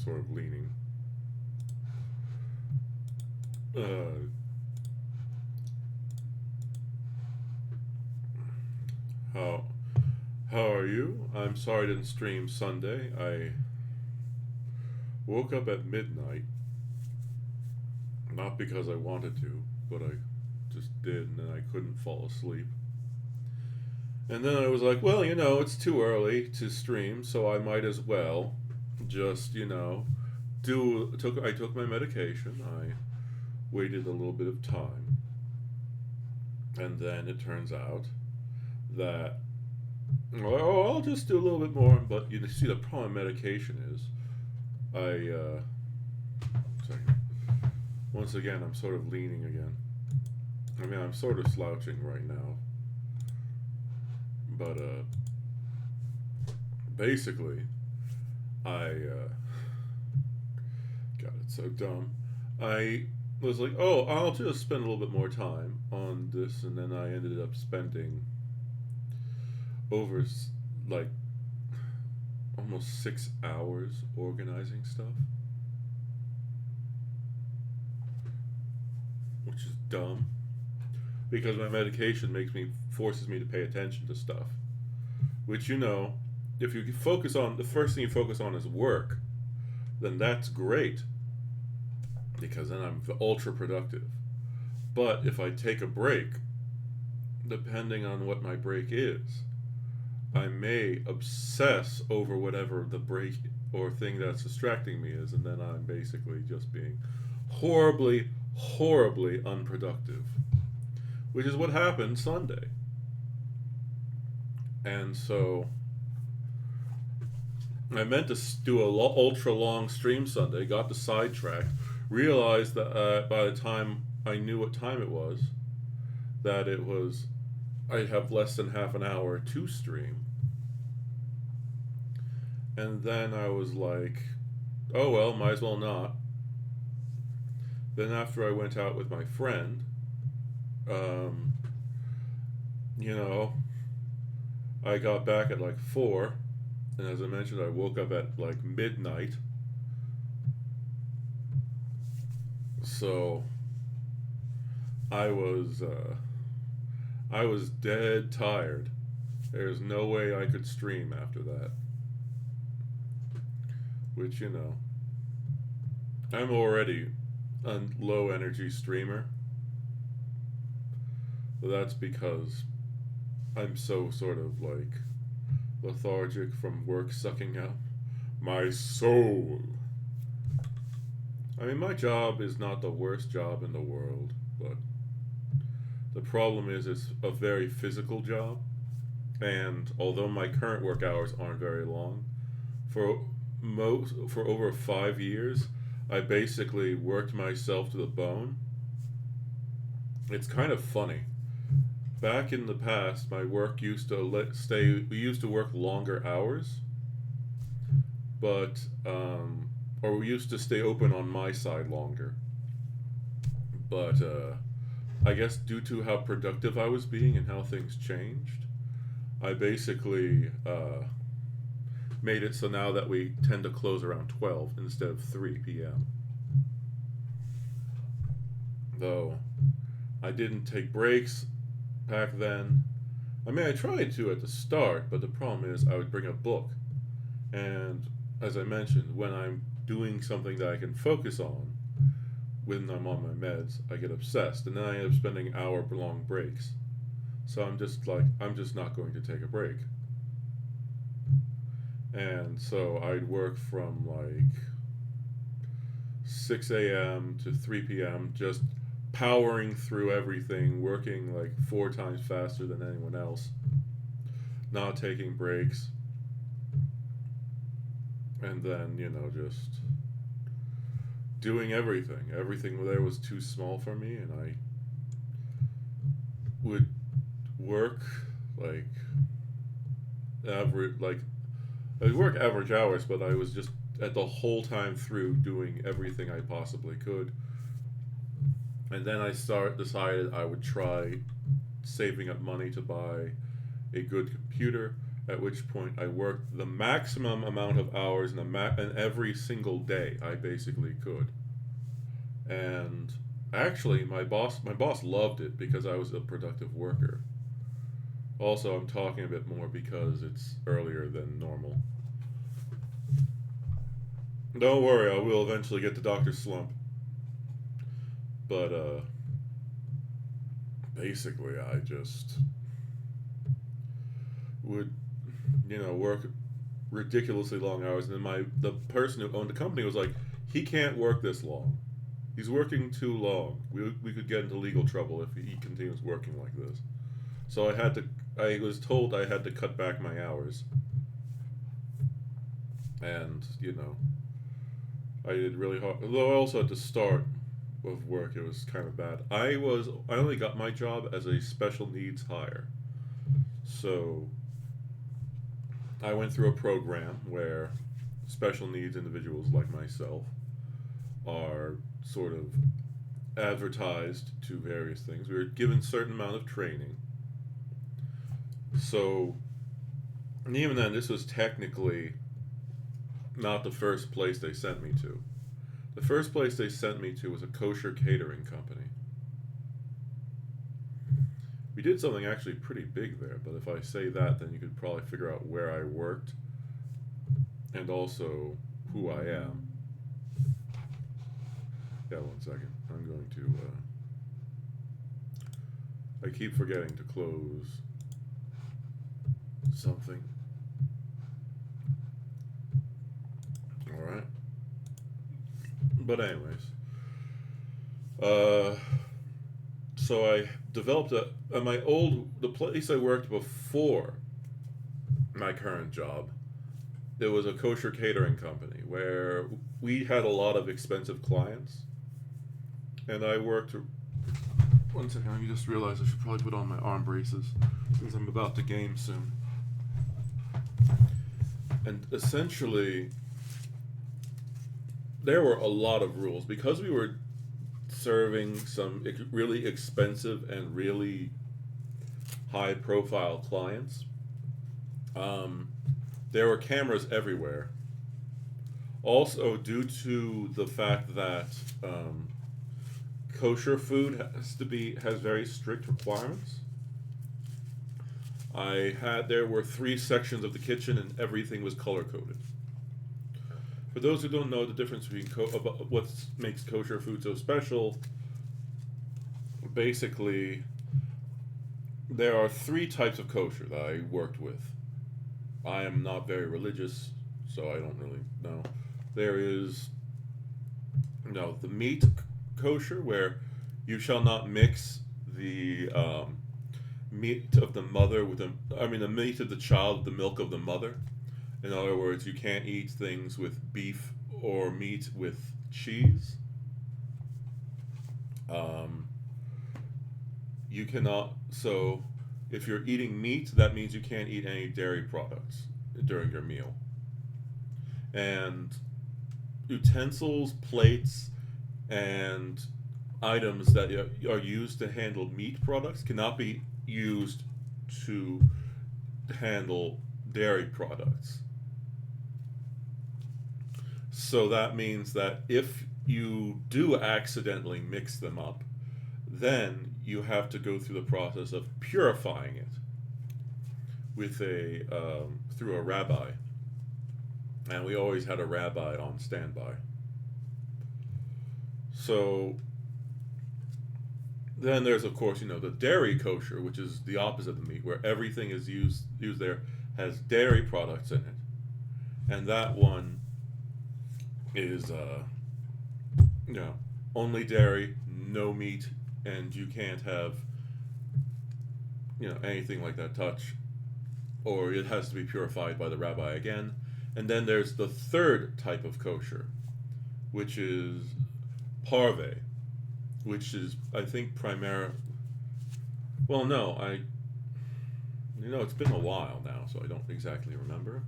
sort of leaning. How how are you? I'm sorry I didn't stream Sunday. I woke up at midnight, not because I wanted to, but I just did, and then I couldn't fall asleep. And then I was like, well, it's too early to stream, so I might as well just, do took I took my medication. I waited a little bit of time, and then it turns out that I'll just do a little bit more. But you see, the problem with medication is I sorry, once again I'm sort of leaning again. I mean, I'm sort of slouching right now, but basically I God, it's so dumb. I was like, oh, I'll just spend a little bit more time on this, and then I ended up spending over like almost 6 hours organizing stuff, which is dumb because my medication forces me to pay attention to stuff, which if you focus on the first thing you focus on is work, then that's great because then I'm ultra productive. But if I take a break, depending on what my break is, I may obsess over whatever the break or thing that's distracting me is, and then I'm basically just being horribly, horribly unproductive, which is what happened Sunday. And so I meant to do a ultra long stream Sunday, got the sidetracked, realized that by the time I knew what time it was, that I'd have less than half an hour to stream. And then I was like, oh well, might as well not. Then after I went out with my friend, um, I got back at like 4, and as I mentioned, I woke up at like midnight. So I was dead tired. There's no way I could stream after that. Which I'm already a low energy streamer. But that's because I'm so sort of like lethargic from work sucking out my soul. I mean, my job is not the worst job in the world, but the problem is it's a very physical job. And although my current work hours aren't very long, for for over 5 years, I basically worked myself to the bone. It's kind of funny. Back in the past, my work used to we used to work longer hours, but or we used to stay open on my side longer. But I guess due to how productive I was being and how things changed, I basically made it so now that we tend to close around 12 instead of 3 p.m. Though I didn't take breaks back then. I mean, I tried to at the start, but the problem is I would bring a book. And as I mentioned, when I'm doing something that I can focus on, when I'm on my meds, I get obsessed. And then I end up spending hour-long breaks. So I'm just not going to take a break. And so I'd work from like 6 a.m. to 3 p.m. just powering through everything, working like 4 times faster than anyone else, not taking breaks. And then, just doing everything. Everything there was too small for me, and I would work like I'd work average hours, but I was just at the whole time through doing everything I possibly could. And then I decided I would try saving up money to buy a good computer, at which point I worked the maximum amount of hours in every single day I basically could. And actually, my boss loved it because I was a productive worker. Also, I'm talking a bit more because it's earlier than normal. Don't worry, I will eventually get to Dr. Slump. But basically, I just would, work ridiculously long hours, and then the person who owned the company was like, he can't work this long. He's working too long. We could get into legal trouble if he continues working like this. So I was told I had to cut back my hours. And, I did really hard. Although I also at the start of work, it was kind of bad. I only got my job as a special needs hire. So I went through a program where special needs individuals like myself are sort of advertised to various things. We were given a certain amount of training. So, and even then, this was technically not the first place they sent me to. The first place they sent me to was a kosher catering company. We did something actually pretty big there, but if I say that, then you could probably figure out where I worked and also who I am. Yeah, 1 second. I'm going to. I keep forgetting to close something. Alright. But, anyways. So I developed the place I worked before my current job, it was a kosher catering company where we had a lot of expensive clients. And I worked. 1 second, let me just realize I should probably put on my arm braces since I'm about to game soon. And essentially, there were a lot of rules because we were serving some really expensive and really high profile clients. There were cameras everywhere. Also, due to the fact that kosher food has very strict requirements, there were 3 sections of the kitchen and everything was color coded. For those who don't know the difference between what makes kosher food so special, basically, there are 3 types of kosher that I worked with. I am not very religious, so I don't really know. There is, the meat kosher, where you shall not mix the meat of the mother the meat of the child with the milk of the mother. In other words, you can't eat things with beef or meat with cheese. You cannot. So, if you're eating meat, that means you can't eat any dairy products during your meal. And utensils, plates, and items that are used to handle meat products cannot be used to handle dairy products. So that means that if you do accidentally mix them up, then you have to go through the process of purifying it with through a rabbi. And we always had a rabbi on standby. So then there's, of course, the dairy kosher, which is the opposite of the meat, where everything is used there, has dairy products in it. And that one is, only dairy, no meat, and you can't have, anything like that touch, or it has to be purified by the rabbi again. And then there's the third type of kosher, which is parve, which is, I think, well, no, it's been a while now, so I don't exactly remember.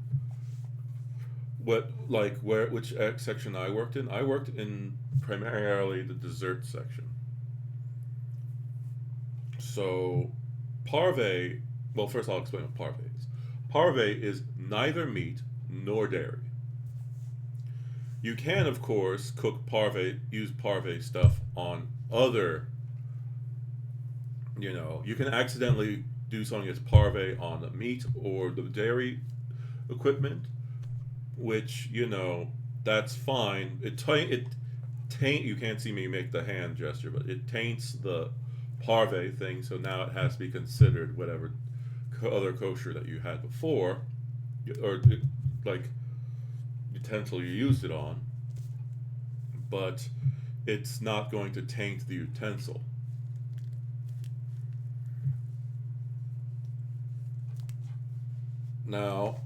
Which section I worked in? I worked in primarily the dessert section. So, parve, well, first I'll explain what parve is. Parve is neither meat nor dairy. You can, of course, use parve stuff on other, you can accidentally do something that's parve on the meat or the dairy equipment, which, that's fine. You can't see me make the hand gesture, but it taints the parve thing, so now it has to be considered whatever other kosher that you had before, or like utensil you used it on, but it's not going to taint the utensil. Now,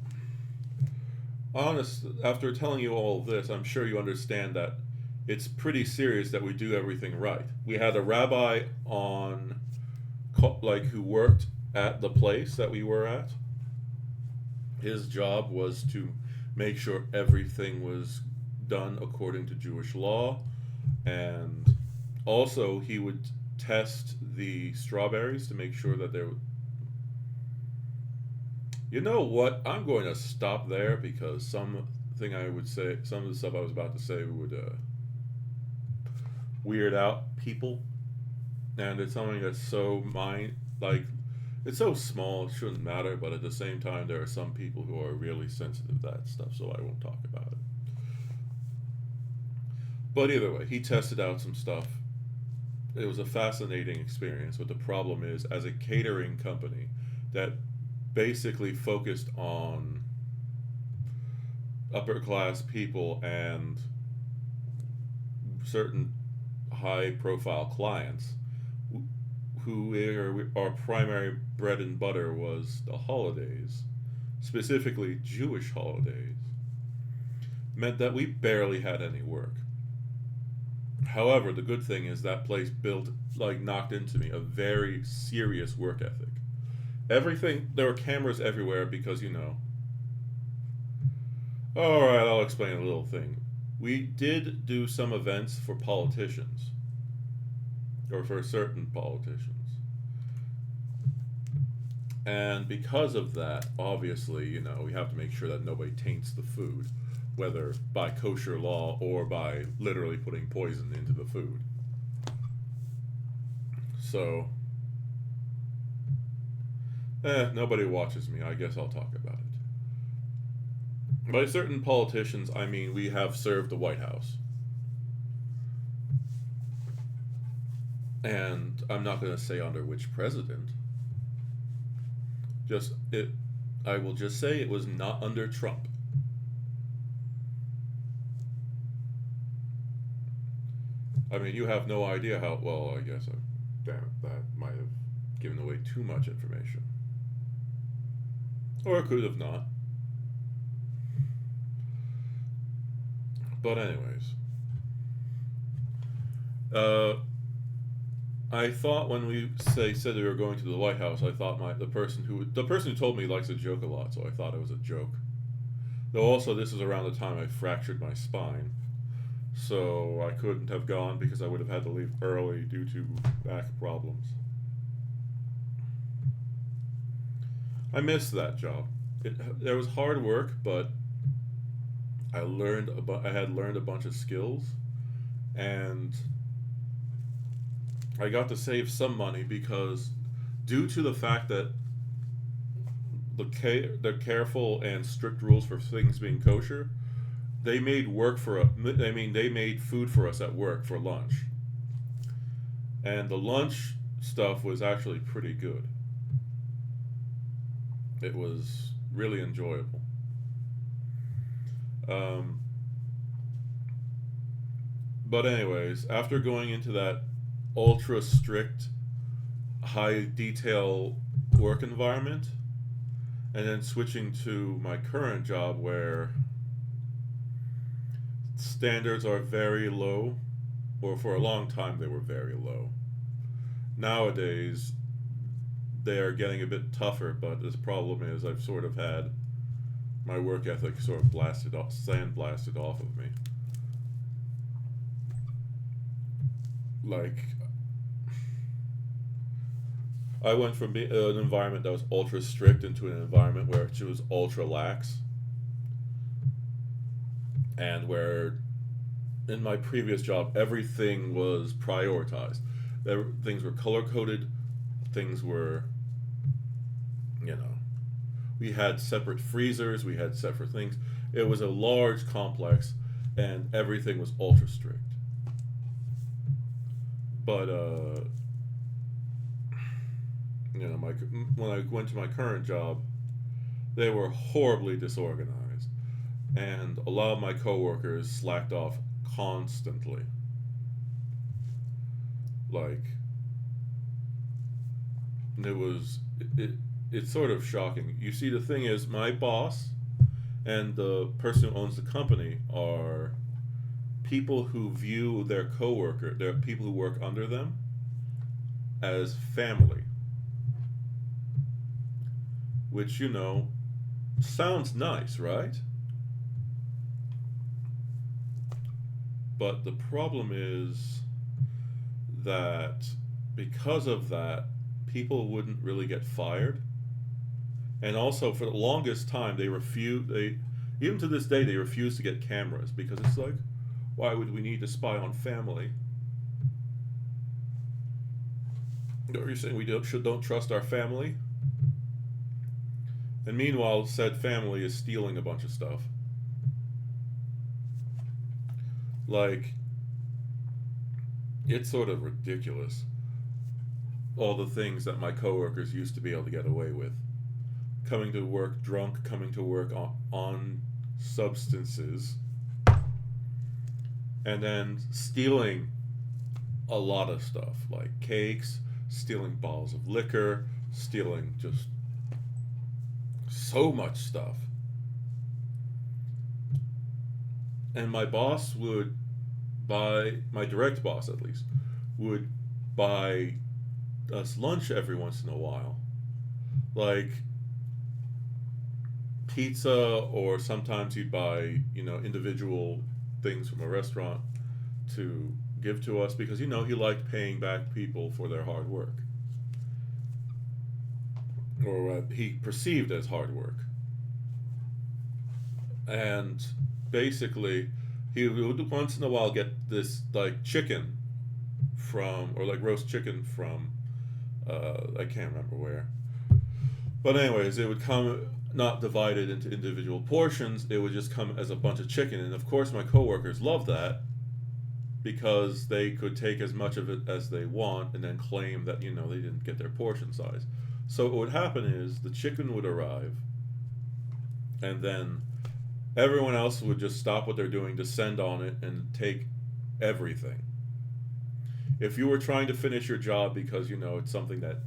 after telling you all of this, I'm sure you understand that it's pretty serious that we do everything right. We had a rabbi on, who worked at the place that we were at. His job was to make sure everything was done according to Jewish law, and also he would test the strawberries to make sure that they were. You know what? I'm going to stop there because some of the stuff I was about to say would weird out people, and it's something that's it's so small, it shouldn't matter, but at the same time, there are some people who are really sensitive to that stuff, so I won't talk about it. But either way, he tested out some stuff. It was a fascinating experience, but the problem is, as a catering company that basically focused on upper class people and certain high profile clients, our primary bread and butter was the holidays, specifically Jewish holidays, meant that we barely had any work. However, the good thing is that place knocked into me a very serious work ethic. There were cameras everywhere because, Alright, I'll explain a little thing. We did do some events for politicians, or for certain politicians. And because of that, obviously, we have to make sure that nobody taints the food, whether by kosher law or by literally putting poison into the food. So, nobody watches me. I guess I'll talk about it. By certain politicians, I mean we have served the White House. And I'm not going to say under which president. I will just say it was not under Trump. I mean, you have no idea how. Well, I guess. Damn it, that might have given away too much information. Or it could have not. But anyways, I thought when we said we were going to the White House, I thought the person who told me likes to joke a lot, so I thought it was a joke. Though also this is around the time I fractured my spine, so I couldn't have gone because I would have had to leave early due to back problems. I missed that job. There was hard work, but I had learned a bunch of skills, and I got to save some money because, due to the fact that the careful and strict rules for things being kosher, they made they made food for us at work for lunch, and the lunch stuff was actually pretty good. It was really enjoyable. But anyways, after going into that ultra strict, high detail work environment, and then switching to my current job where standards are very low, or for a long time they were very low. Nowadays, they are getting a bit tougher, but the problem is I've sort of had my work ethic sort of sandblasted off of me. Like, I went from an environment that was ultra strict into an environment where it was ultra lax, and where in my previous job everything was prioritized. Things were color coded. Things were, you know, we had separate freezers. We had separate things. It was a large complex, and everything was ultra strict. But my when I went to my current job, they were horribly disorganized, and a lot of my coworkers slacked off constantly. Like it was it, it's sort of shocking. You see, the thing is, my boss and the person who owns the company are people who view their people who work under them, as family, which sounds nice, right? But the problem is that because of that, people wouldn't really get fired. And also, for the longest time, even to this day, they refuse to get cameras because it's like, why would we need to spy on family? Are you saying we don't trust our family? And meanwhile, said family is stealing a bunch of stuff. Like, it's sort of ridiculous. All the things that my coworkers used to be able to get away with. Coming to work drunk, coming to work on substances, and then stealing a lot of stuff like cakes, stealing bottles of liquor, stealing just so much stuff. And my boss would buy, my direct boss at least, would buy us lunch every once in a while. Like pizza, or sometimes he'd buy, individual things from a restaurant to give to us because, he liked paying back people for their hard work. Or what he perceived as hard work. And basically, he would once in a while get this like chicken or like roast chicken from, I can't remember where. But anyways, it would come not divided into individual portions. It would just come as a bunch of chicken, and of course, my coworkers loved that because they could take as much of it as they want, and then claim that they didn't get their portion size. So what would happen is the chicken would arrive, and then everyone else would just stop what they're doing, descend on it, and take everything. If you were trying to finish your job because it's something that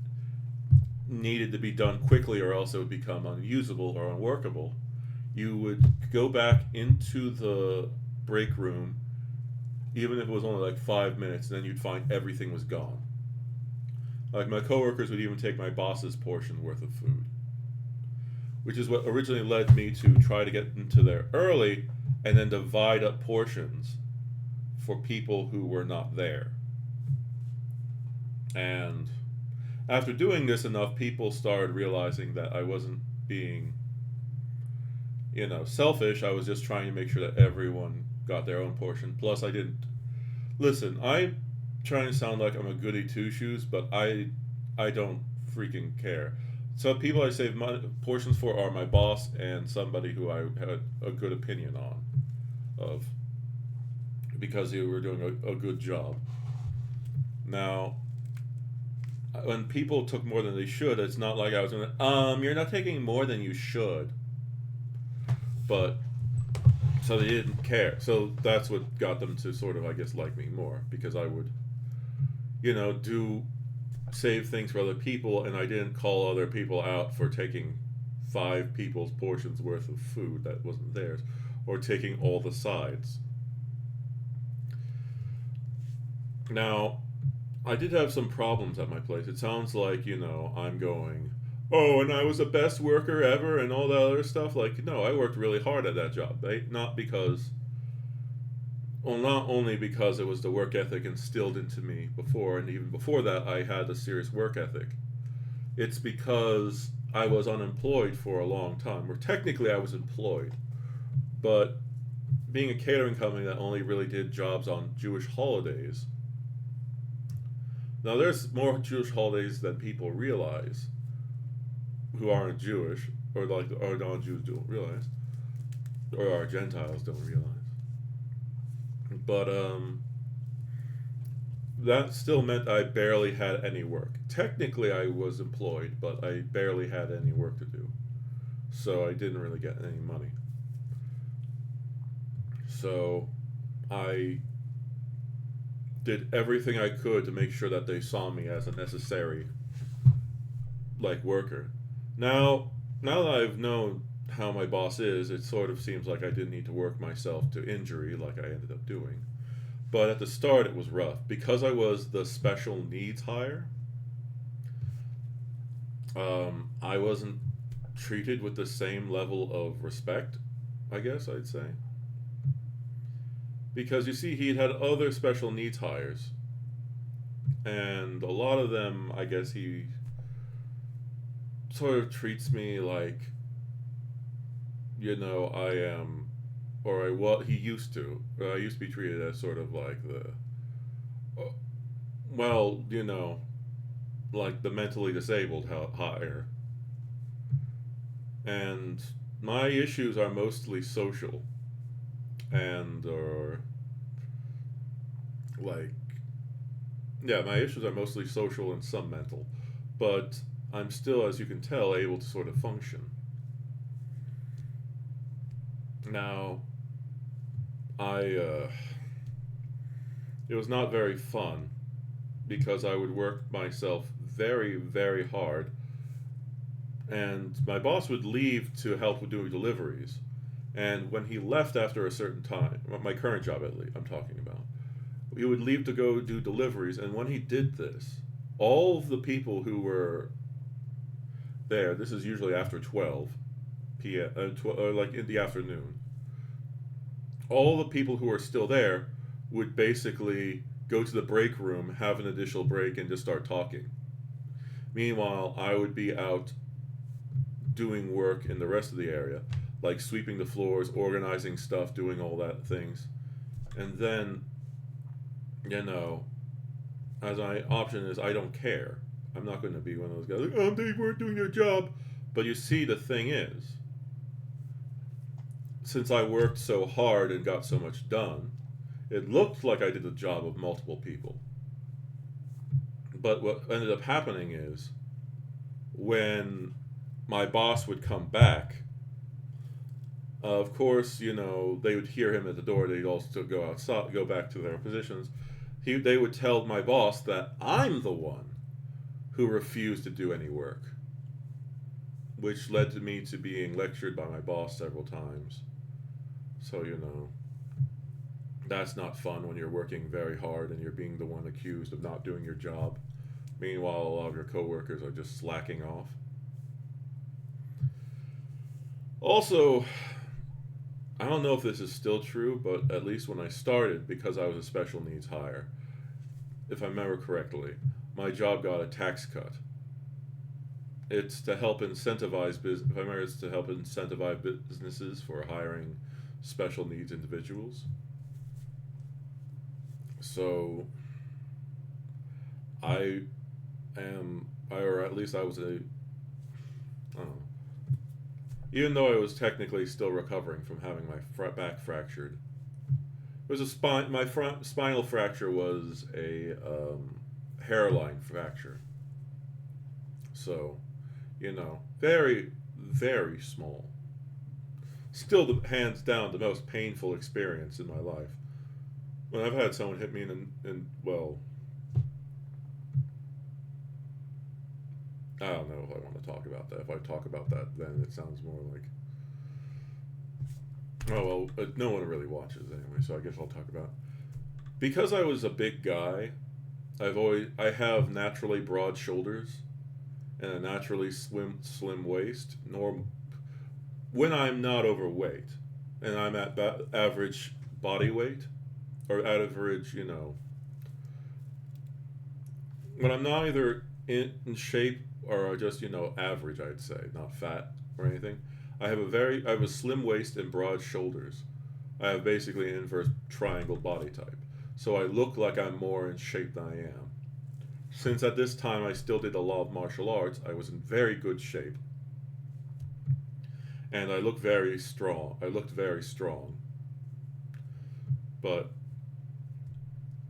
needed to be done quickly or else it would become unusable or unworkable, you would go back into the break room, even if it was only like 5 minutes, and then you'd find everything was gone. Like my coworkers would even take my boss's portion worth of food, which is what originally led me to try to get into there early and then divide up portions for people who were not there. And after doing this enough, people started realizing that I wasn't being, selfish. I was just trying to make sure that everyone got their own portion. Plus, I didn't. Listen, I'm trying to sound like I'm a goody two shoes, but I don't freaking care. So people I save my portions for are my boss and somebody who I had a good opinion of because they were doing a good job. Now, when people took more than they should, it's not like I was going you're not taking more than you should. But, so they didn't care. So that's what got them to sort of, I guess, like me more. Because I would, save things for other people, and I didn't call other people out for taking 5 people's portions worth of food that wasn't theirs, or taking all the sides. Now, I did have some problems at my place. It sounds like, I'm going, oh, and I was the best worker ever and all that other stuff. Like, no, I worked really hard at that job. Not only because it was the work ethic instilled into me before, and even before that, I had a serious work ethic. it's because I was unemployed for a long time. Or technically, I was employed, but being a catering company that only really did jobs on Jewish holidays. Now, there's more Jewish holidays than people realize who aren't Jewish, or like or non-Jews don't realize, or our Gentiles don't realize. But that still meant I barely had any work. Technically, I was employed, but I barely had any work to do, so I didn't really get any money. So I did everything I could to make sure that they saw me as a necessary like worker. Now that I've known how my boss is, it sort of seems like I didn't need to work myself to injury like I ended up doing. But at the start, it was rough because I was the special needs hire. I wasn't treated with the same level of respect, I guess I'd say. Because you see, he'd had other special needs hires, and a lot of them, I guess he sort of treats me like, I am, or I what he used to. I used to be treated as sort of like uh, well, like the mentally disabled hire, and my issues are mostly social, and or like yeah, my issues are mostly social and some mental, but I'm still, as you can tell, able to sort of function. Now, I it was not very fun because I would work myself very, very hard, and my boss would leave to help with doing deliveries. And when he left after a certain time, my current job at least, I'm talking about, he would leave to go do deliveries. And when he did this, all of the people who were there, this is usually after 12 p.m., or like in the afternoon, all the people who are still there would basically go to the break room, have an additional break, and just start talking. Meanwhile, I would be out doing work in the rest of the area, like sweeping the floors, organizing stuff, doing all that things. And then, you know, as my option is, I don't care. I'm not going to be one of those guys like, oh, they weren't doing their job. But you see, the thing is, since I worked so hard and got so much done, it looked like I did the job of multiple people. But what ended up happening is when my boss would come back, of course, they would hear him at the door. They'd also go outside, go back to their positions. They would tell my boss that I'm the one who refused to do any work, which led to me to being lectured by my boss several times. So, that's not fun when you're working very hard and you're being the one accused of not doing your job. Meanwhile, a lot of your coworkers are just slacking off. Also, I don't know if this is still true, but at least when I started, because I was a special needs hire, if I remember correctly, my job got a tax cut. It's to help incentivize business. If I remember, it's to help incentivize businesses for hiring special needs individuals. So, I or at least I was I don't know. Even though I was technically still recovering from having my back fractured, it was a spine. My spinal fracture was a hairline fracture. So, very, very small. Still, hands down, the most painful experience in my life. When I've had someone hit me in well, I don't know if I want to talk about that. If I talk about that, then it sounds more like, oh well, no one really watches anyway. So I guess I'll talk about, because I was a big guy. I have naturally broad shoulders and a naturally slim waist. When I'm not overweight and I'm at average body weight or average, when I'm neither in shape or just average, I'd say, not fat or anything. I have a slim waist and broad shoulders. I have basically an inverse triangle body type, so I look like I'm more in shape than I am. Since at this time I still did a lot of martial arts, I was in very good shape, and I looked very strong. But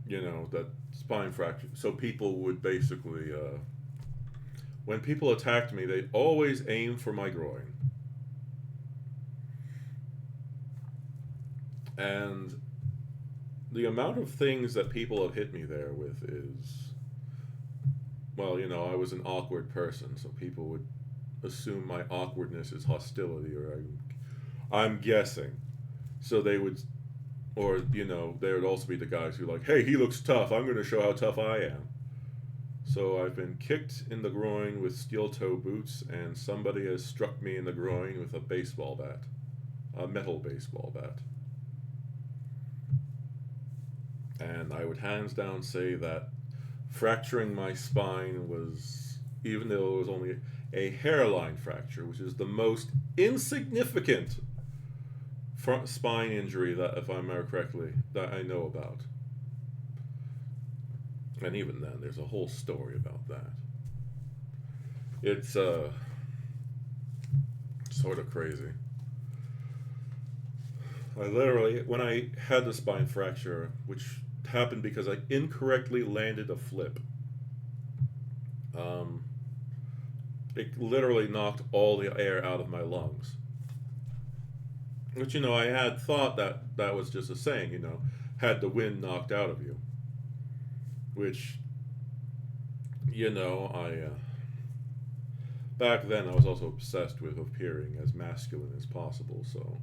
that spine fracture. So people would basically, when people attacked me, they always aim for my groin, and the amount of things that people have hit me there with is, well, I was an awkward person, so people would assume my awkwardness is hostility, or I'm guessing. So they would, or there would also be the guys who like, hey, he looks tough. I'm going to show how tough I am. So I've been kicked in the groin with steel toe boots, and somebody has struck me in the groin with a baseball bat, a metal baseball bat. And I would hands down say that fracturing my spine was, even though it was only a hairline fracture, which is the most insignificant spine injury that, if I remember correctly, that I know about. And even then, there's a whole story about that. It's sort of crazy. I literally, when I had the spine fracture, which happened because I incorrectly landed a flip, it literally knocked all the air out of my lungs. Which, I had thought that was just a saying, had the wind knocked out of you. Which, I, back then I was also obsessed with appearing as masculine as possible, so,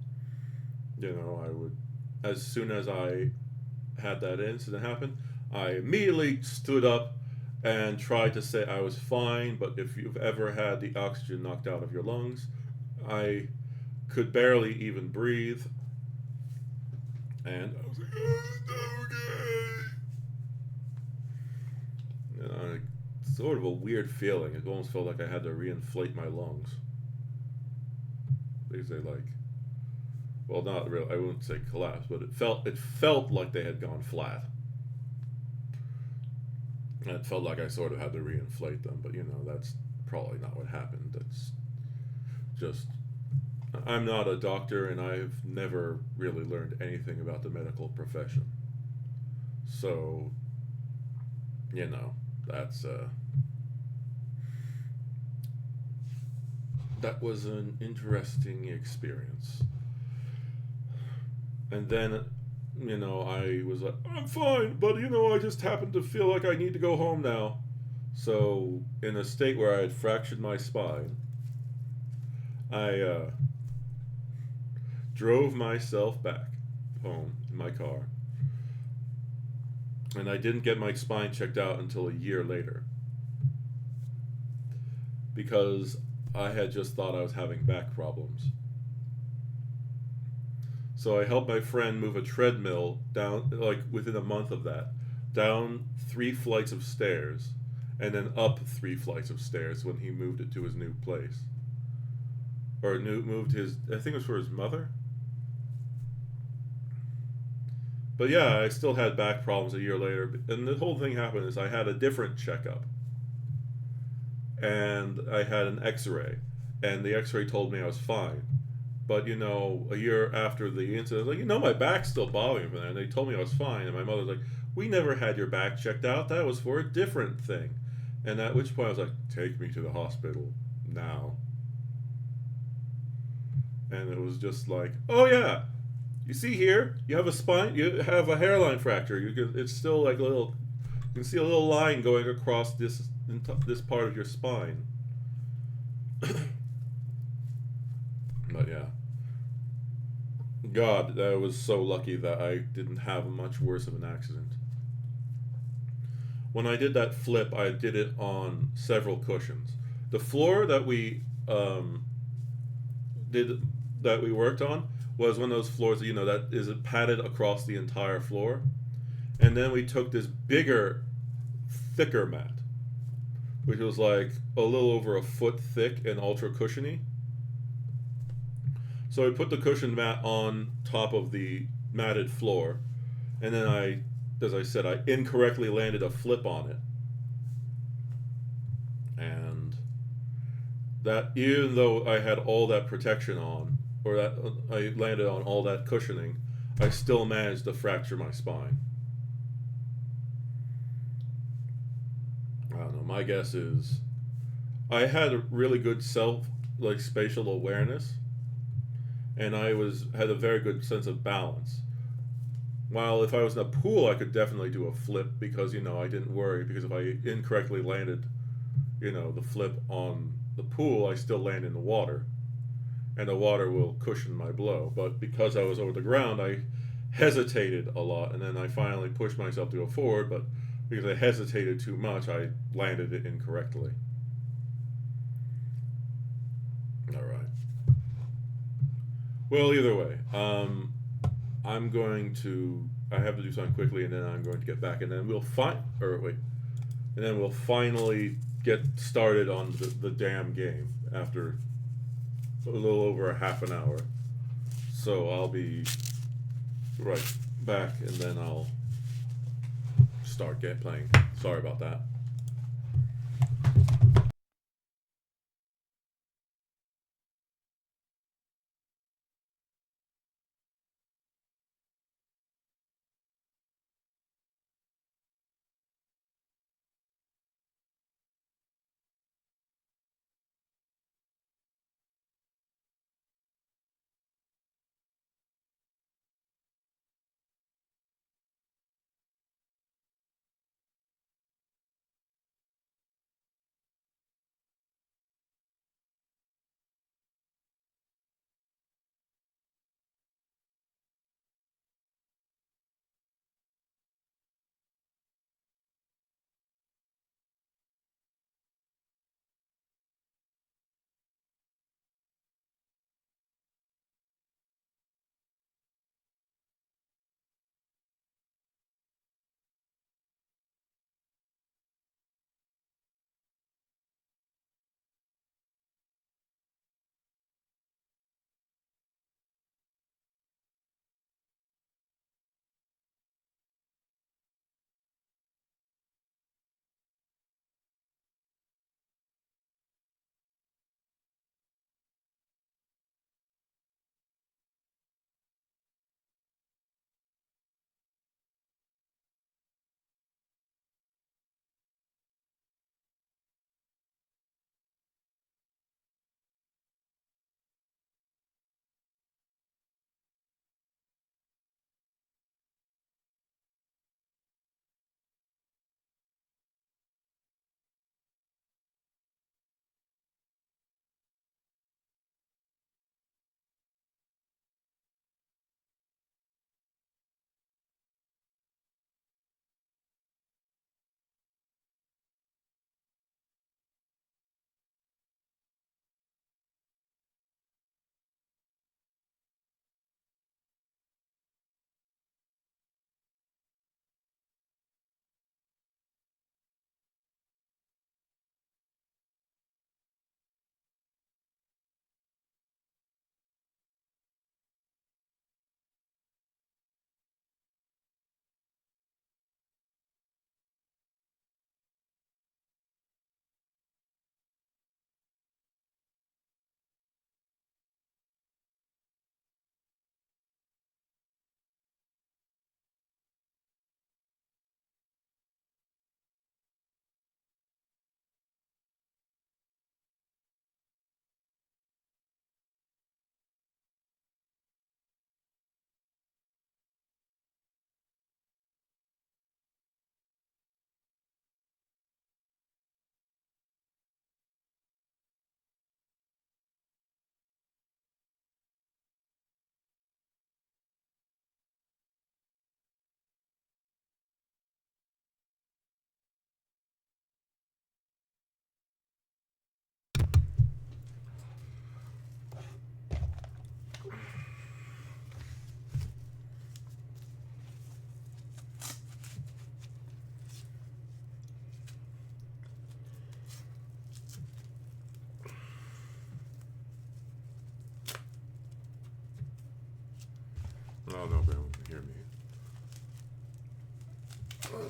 I would, as soon as I had that incident happen, I immediately stood up and tried to say I was fine, but if you've ever had the oxygen knocked out of your lungs, I could barely even breathe. And I was like, oh, it's okay. Sort of a weird feeling. It almost felt like I had to reinflate my lungs. They say like, well, not really. I wouldn't say collapse, but it felt like they had gone flat. And it felt like I sort of had to reinflate them, but that's probably not what happened. That's just, I'm not a doctor, and I've never really learned anything about the medical profession. So, that's that was an interesting experience. And then, I was like, I'm fine, but I just happen to feel like I need to go home now. So, in a state where I had fractured my spine, I drove myself back home in my car. And I didn't get my spine checked out until a year later. Because I had just thought I was having back problems. So I helped my friend move a treadmill down, like within a month of that, down 3 flights of stairs, and then up 3 flights of stairs when he moved it to his new place. Or moved his, I think it was for his mother. But yeah, I still had back problems a year later. And the whole thing happened is I had a different checkup. And I had an x-ray. And the x-ray told me I was fine. But, a year after the incident, I was like, my back's still bothering me. And they told me I was fine. And my mother was like, we never had your back checked out. That was for a different thing. And at which point I was like, take me to the hospital now. And it was just like, oh yeah, you see here, you have a spine, you have a hairline fracture. It's still like you can see a little line going across this part of your spine. But yeah, God, I was so lucky that I didn't have much worse of an accident. When I did that flip, I did it on several cushions. The floor that we worked on was one of those floors that is padded across the entire floor, and then we took this bigger, thicker mat. which was like a little over a foot thick and ultra cushiony. So I put the cushion mat on top of the matted floor, and then as I said, I incorrectly landed a flip on it. And that, even though I had all that protection on, or that I landed on all that cushioning, I still managed to fracture my spine. I don't know. My guess is I had a really good spatial awareness, and I was had a very good sense of balance. While if I was in a pool, I could definitely do a flip because I didn't worry, because if I incorrectly landed, the flip on the pool, I still land in the water, and the water will cushion my blow. But because I was over the ground, I hesitated a lot, and then I finally pushed myself to go forward. But because I hesitated too much, I landed it incorrectly. All right. Well, either way, I'm going to. I have to do something quickly, and then I'm going to get back, and then we'll find. Or wait, and then we'll finally get started on the damn game after a little over a half an hour. So I'll be right back, and then I'll start get playing. Sorry about that.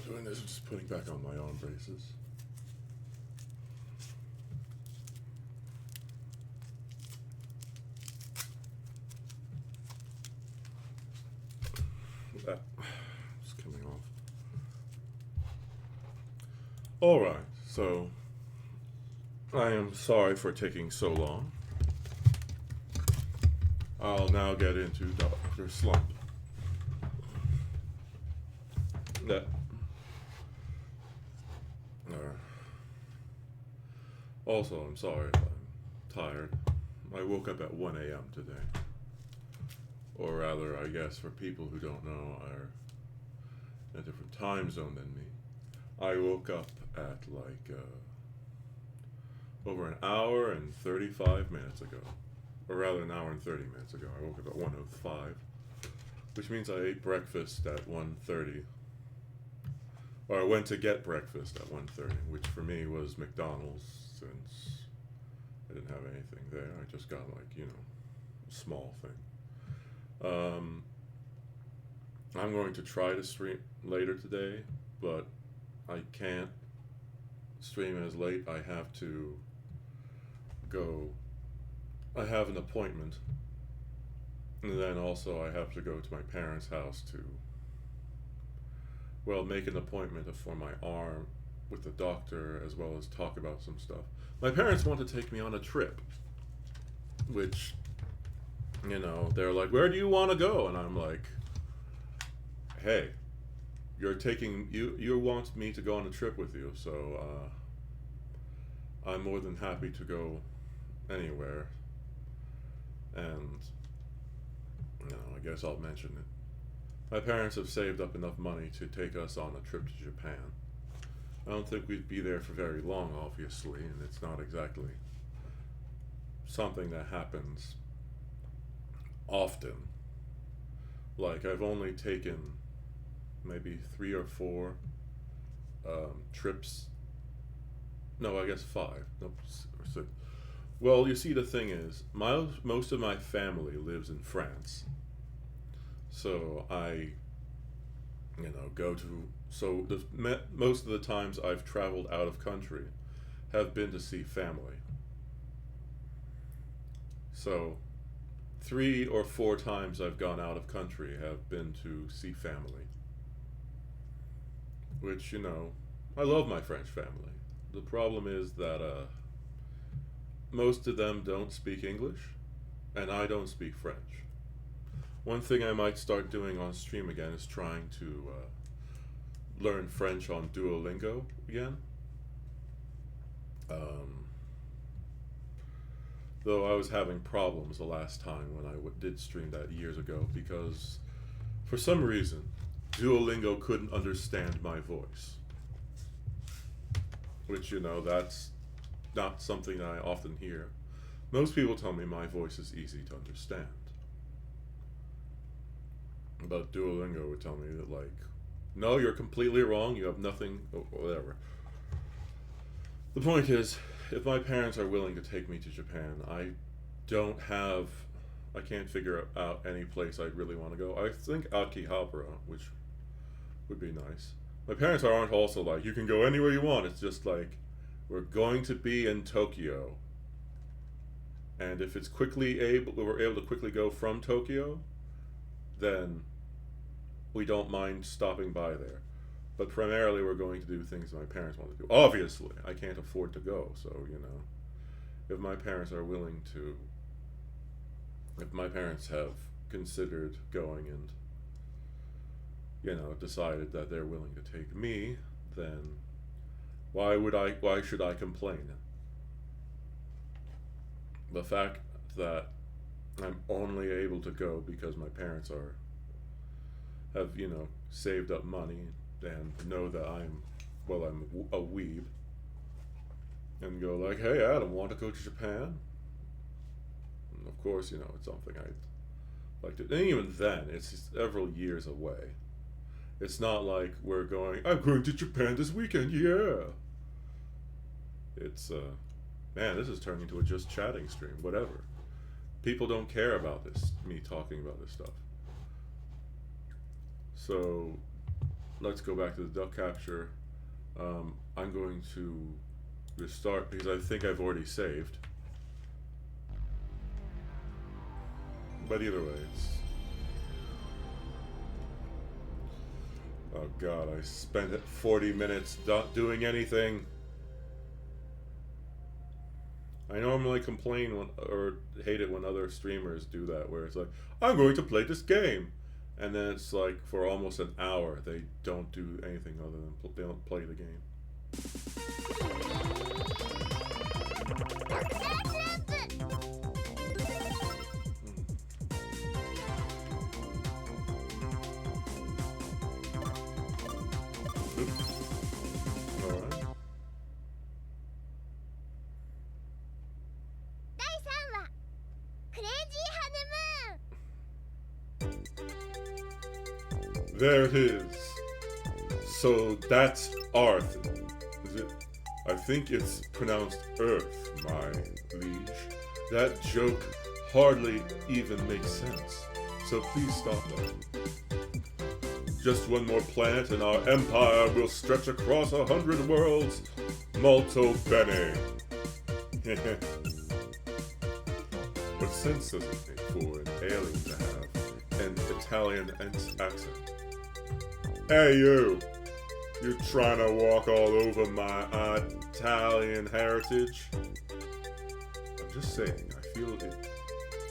doing this, I'm just putting back on my arm braces. It's coming off. Alright, so I am sorry for taking so long. I'll now get into Dr. Slump. That. Also, I'm sorry if I'm tired. I woke up at 1 a.m. today. Or rather, I guess for people who don't know, are in a different time zone than me. I woke up at like over an hour and 35 minutes ago. Or rather, an hour and 30 minutes ago. I woke up at 1:05, which means I ate breakfast at 1:30. Or I went to get breakfast at 1:30, which for me was McDonald's, since I didn't have anything there. I just got like, a small thing. I'm going to try to stream later today, but I can't stream as late. I have to go. I have an appointment, and then also I have to go to my parents' house to, make an appointment for my arm with the doctor, as well as talk about some stuff. My parents want to take me on a trip, which, they're like, where do you want to go? And I'm like, hey, you want me to go on a trip with you, so I'm more than happy to go anywhere. And, I guess I'll mention it. My parents have saved up enough money to take us on a trip to Japan. I don't think we'd be there for very long, obviously, and it's not exactly something that happens often. Like, I've only taken maybe 3 or 4 trips. No, I guess 5. Nope, or 6. Well, you see, the thing is, most of my family lives in France. So I, go to, so most of the times I've traveled out of country have been to see family. So 3 or 4 times I've gone out of country have been to see family. Which, I love my French family. The problem is that most of them don't speak English, and I don't speak French. One thing I might start doing on stream again is trying to learn French on Duolingo again. Though I was having problems the last time when I did stream that years ago, because for some reason Duolingo couldn't understand my voice. Which, that's not something that I often hear. Most people tell me my voice is easy to understand. But Duolingo would tell me that, like, no, you're completely wrong, you have nothing, whatever. The point is, if my parents are willing to take me to Japan, I can't figure out any place I'd really want to go. I think Akihabara, which would be nice. My parents aren't also like, you can go anywhere you want. It's just like, we're going to be in Tokyo. And if it's we're able to quickly go from Tokyo, then we don't mind stopping by there. But primarily we're going to do things my parents want to do. Obviously, I can't afford to go, so, if my parents are willing to, if my parents have considered going and, decided that they're willing to take me, then why should I complain? The fact that I'm only able to go because my parents have saved up money and know that I'm a weeb, and go like, hey Adam, want to go to Japan? And of course, it's something I'd like to, and even then, it's several years away. It's not like I'm going to Japan this weekend, yeah. It's, man, this is turning into a just chatting stream, whatever. People don't care about me talking about this stuff. So, let's go back to the duck capture. I'm going to restart because I think I've already saved. But either way, it's... Oh god, I spent 40 minutes not doing anything. I normally complain when, or hate it when other streamers do that, where it's like, I'm going to play this game. And then it's like, for almost an hour, they don't do anything other than they don't play the game. Oops. Alright. There it is. So that's Arth, is it? I think it's pronounced Earth, my liege. That joke hardly even makes sense. So please stop that. Just one more planet and our empire will stretch across 100 worlds. Molto bene. What sense does it make for an alien to have an Italian accent? Hey you! You're trying to walk all over my Italian heritage? I'm just saying, I feel it.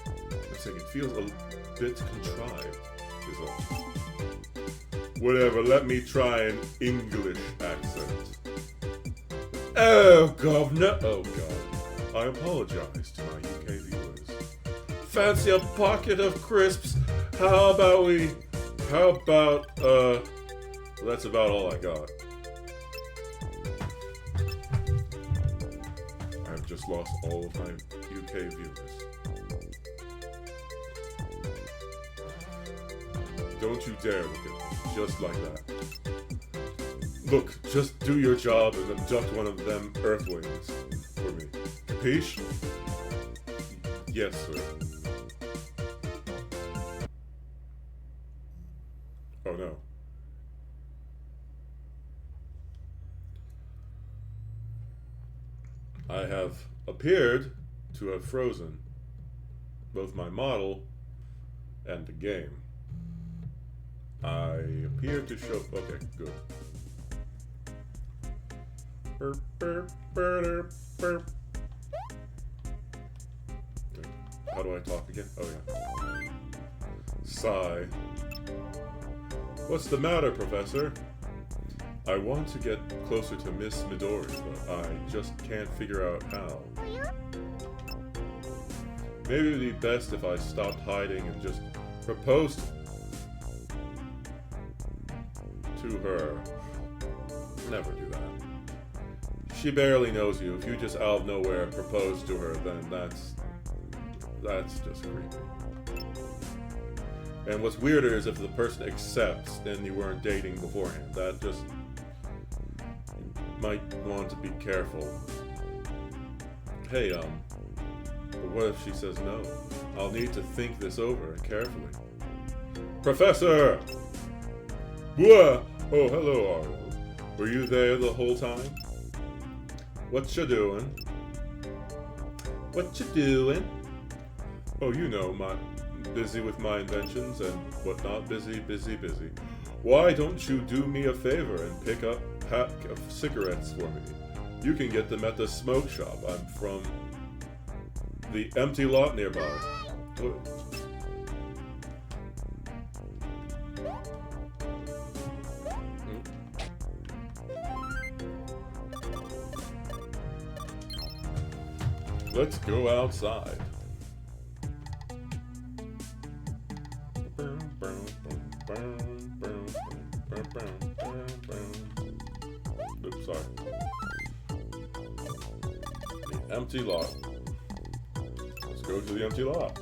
I'm saying it feels a bit contrived, is all. Whatever, let me try an English accent. Oh, governor! Oh, God. I apologize to my UK viewers. Fancy a pocket of crisps? How about that's about all I got. I've just lost all of my UK viewers. Don't you dare look at me, just like that. Look, just do your job and abduct one of them Earthlings for me. Capiche? Yes, sir. Oh no. I have appeared to have frozen both my model and the game. I appear to show... Okay, good. Burp, burp, burp, burp. How do I talk again? Oh, yeah. Sigh. What's the matter, Professor? I want to get closer to Miss Midori, but I just can't figure out how. Maybe it would be best if I stopped hiding and just proposed to her. Never do that. She barely knows you. If you just out of nowhere propose to her, then that's just creepy. And what's weirder is if the person accepts and you weren't dating beforehand. That just... might want to be careful. Hey, but what if she says no? I'll need to think this over carefully. Professor! Whoa! Oh, hello, Arnold. Were you there the whole time? What you doing? What you doing? Oh, you know, busy with my inventions and whatnot. Busy. Why don't you do me a favor and pick up a pack of cigarettes for me? You can get them at the smoke shop. I'm from the empty lot nearby. Let's go outside. Oops, sorry. The empty lot. Let's go to the empty lot.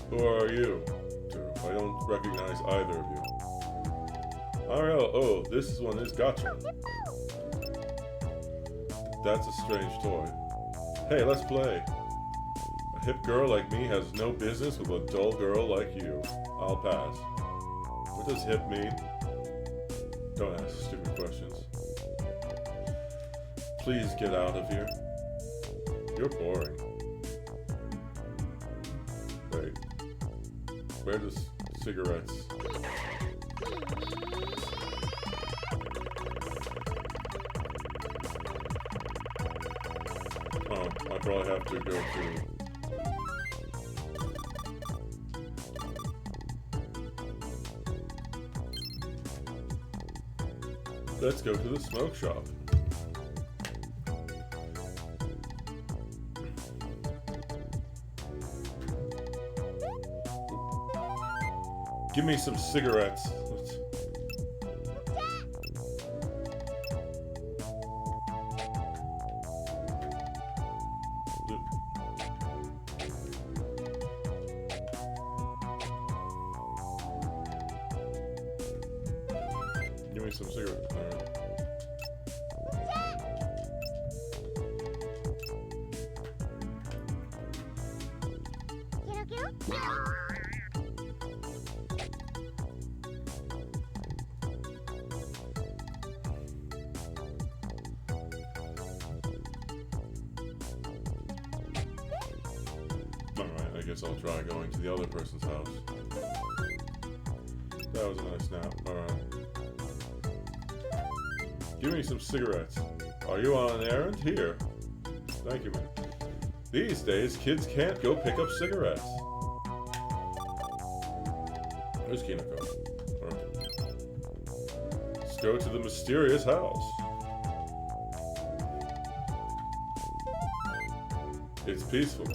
Who are you? I don't recognize either of you. Ariel, oh, this one is gotcha. That's a strange toy. Hey, let's play. hip girl like me has no business with a dull girl like you. I'll pass. What does hip mean? Don't ask stupid questions. Please get out of here. You're boring. Wait. Where does cigarettes? Oh, I probably have to go to... Let's go to the smoke shop. Give me some cigarettes. Give me some cigarettes. Alright, I guess I'll try going to the other person's house. That was a nice nap. Alright. Give me some cigarettes. Are you on an errand? Here. Thank you, man. These days, kids can't go pick up cigarettes. Where's Kinoko? Alright. Let's go to the mysterious house. It's peaceful.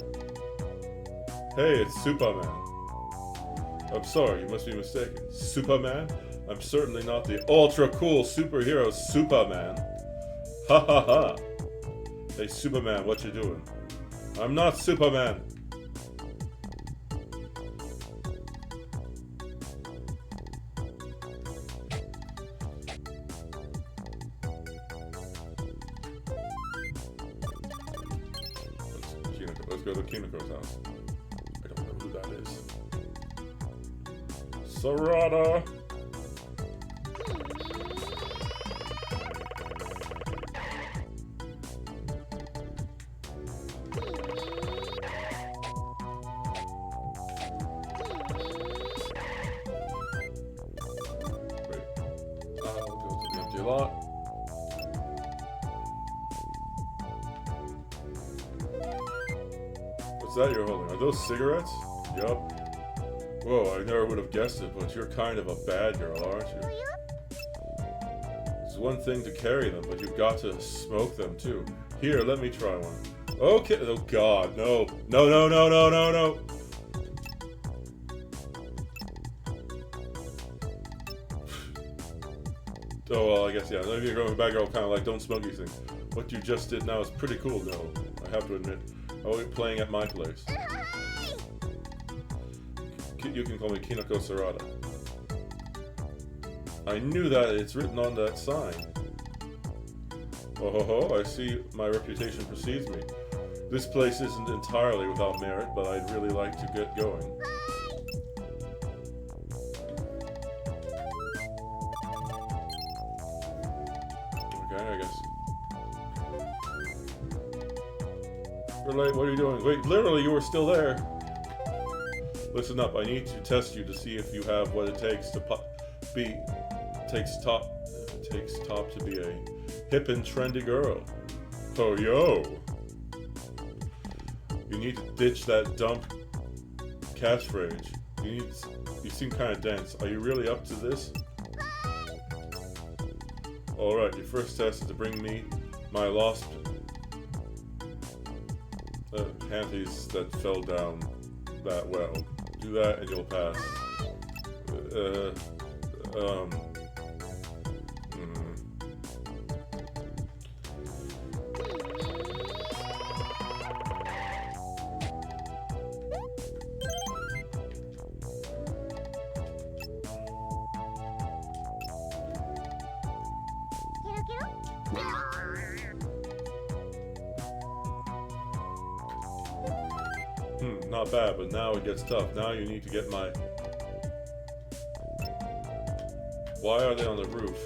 Hey, it's Superman. I'm sorry, you must be mistaken. Superman? I'm certainly not the ultra-cool superhero Superman. Ha ha ha. Hey, Superman, what you doing? I'm not Superman. Let's go to Kinoko's house. I don't know who that is. Sarada! Wait. I'll go to the empty lot. What's that you're holding? Are those cigarettes? Yup. Whoa, I never would have guessed it, but you're kind of a bad girl, aren't you? It's one thing to carry them, but you've got to smoke them too. Here, let me try one. Okay. Oh god, no. No, no, no, no, no, no. Oh, well, I guess, yeah. If you're a bad girl, kind of like, don't smoke these things. What you just did now is pretty cool, though. I have to admit. I'll be playing at my place. You can call me Kinoko Sarada. I knew that. It's written on that sign. Oh ho ho, I see my reputation precedes me. This place isn't entirely without merit, but I'd really like to get going. Okay, I guess. We're late, what are you doing? Wait, literally, you were still there. Listen up, I need to test you to see if you have what it takes to takes top to be a hip and trendy girl. Oh yo! You need to ditch that dumb catchphrase. You seem kind of dense. Are you really up to this? Alright, your first test is to bring me my lost panties that fell down that well. Do that and you'll pass. not bad, but now it gets tough. Now you need to get my... Why are they on the roof?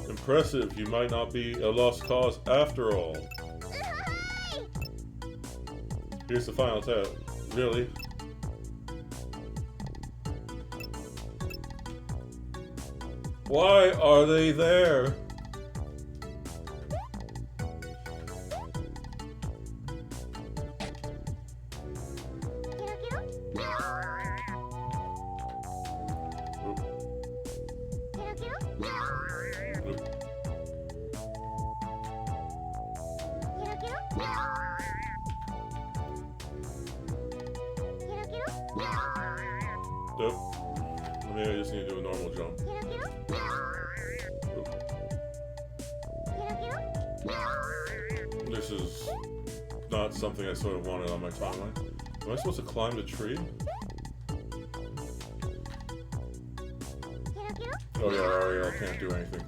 Impressive, you might not be a lost cause after all. Here's the final test. Really? Why are they there? Maybe I just need to do a normal jump. This is not something I sort of wanted on my timeline. Am I supposed to climb the tree? Oh yeah, Ariel can't do anything.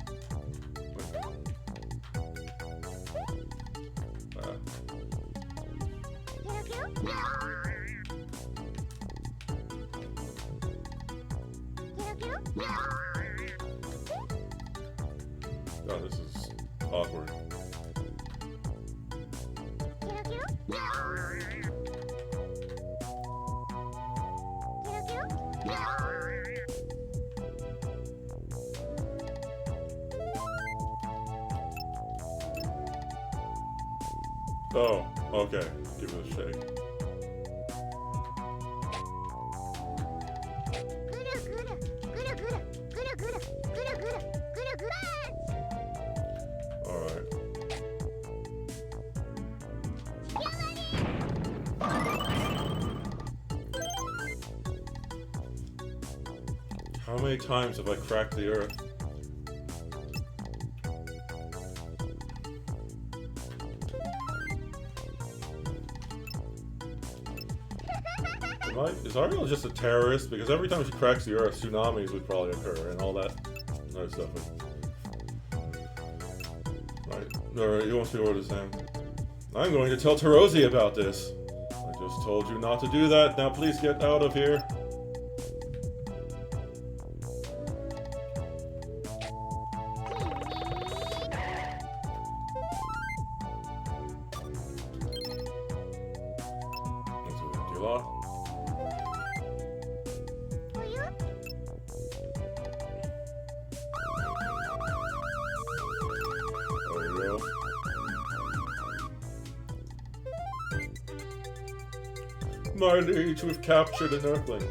Oh, this is awkward. Oh, okay. Give it a shake. Alright. How many times have I cracked the earth? Is Ariel just a terrorist? Because every time she cracks the earth, tsunamis would probably occur and all that other stuff. Alright, you won't see what it is saying. I'm going to tell Tarosi about this. I just told you not to do that. Now please get out of here. That's an empty lot. My liege, we've captured an earthling.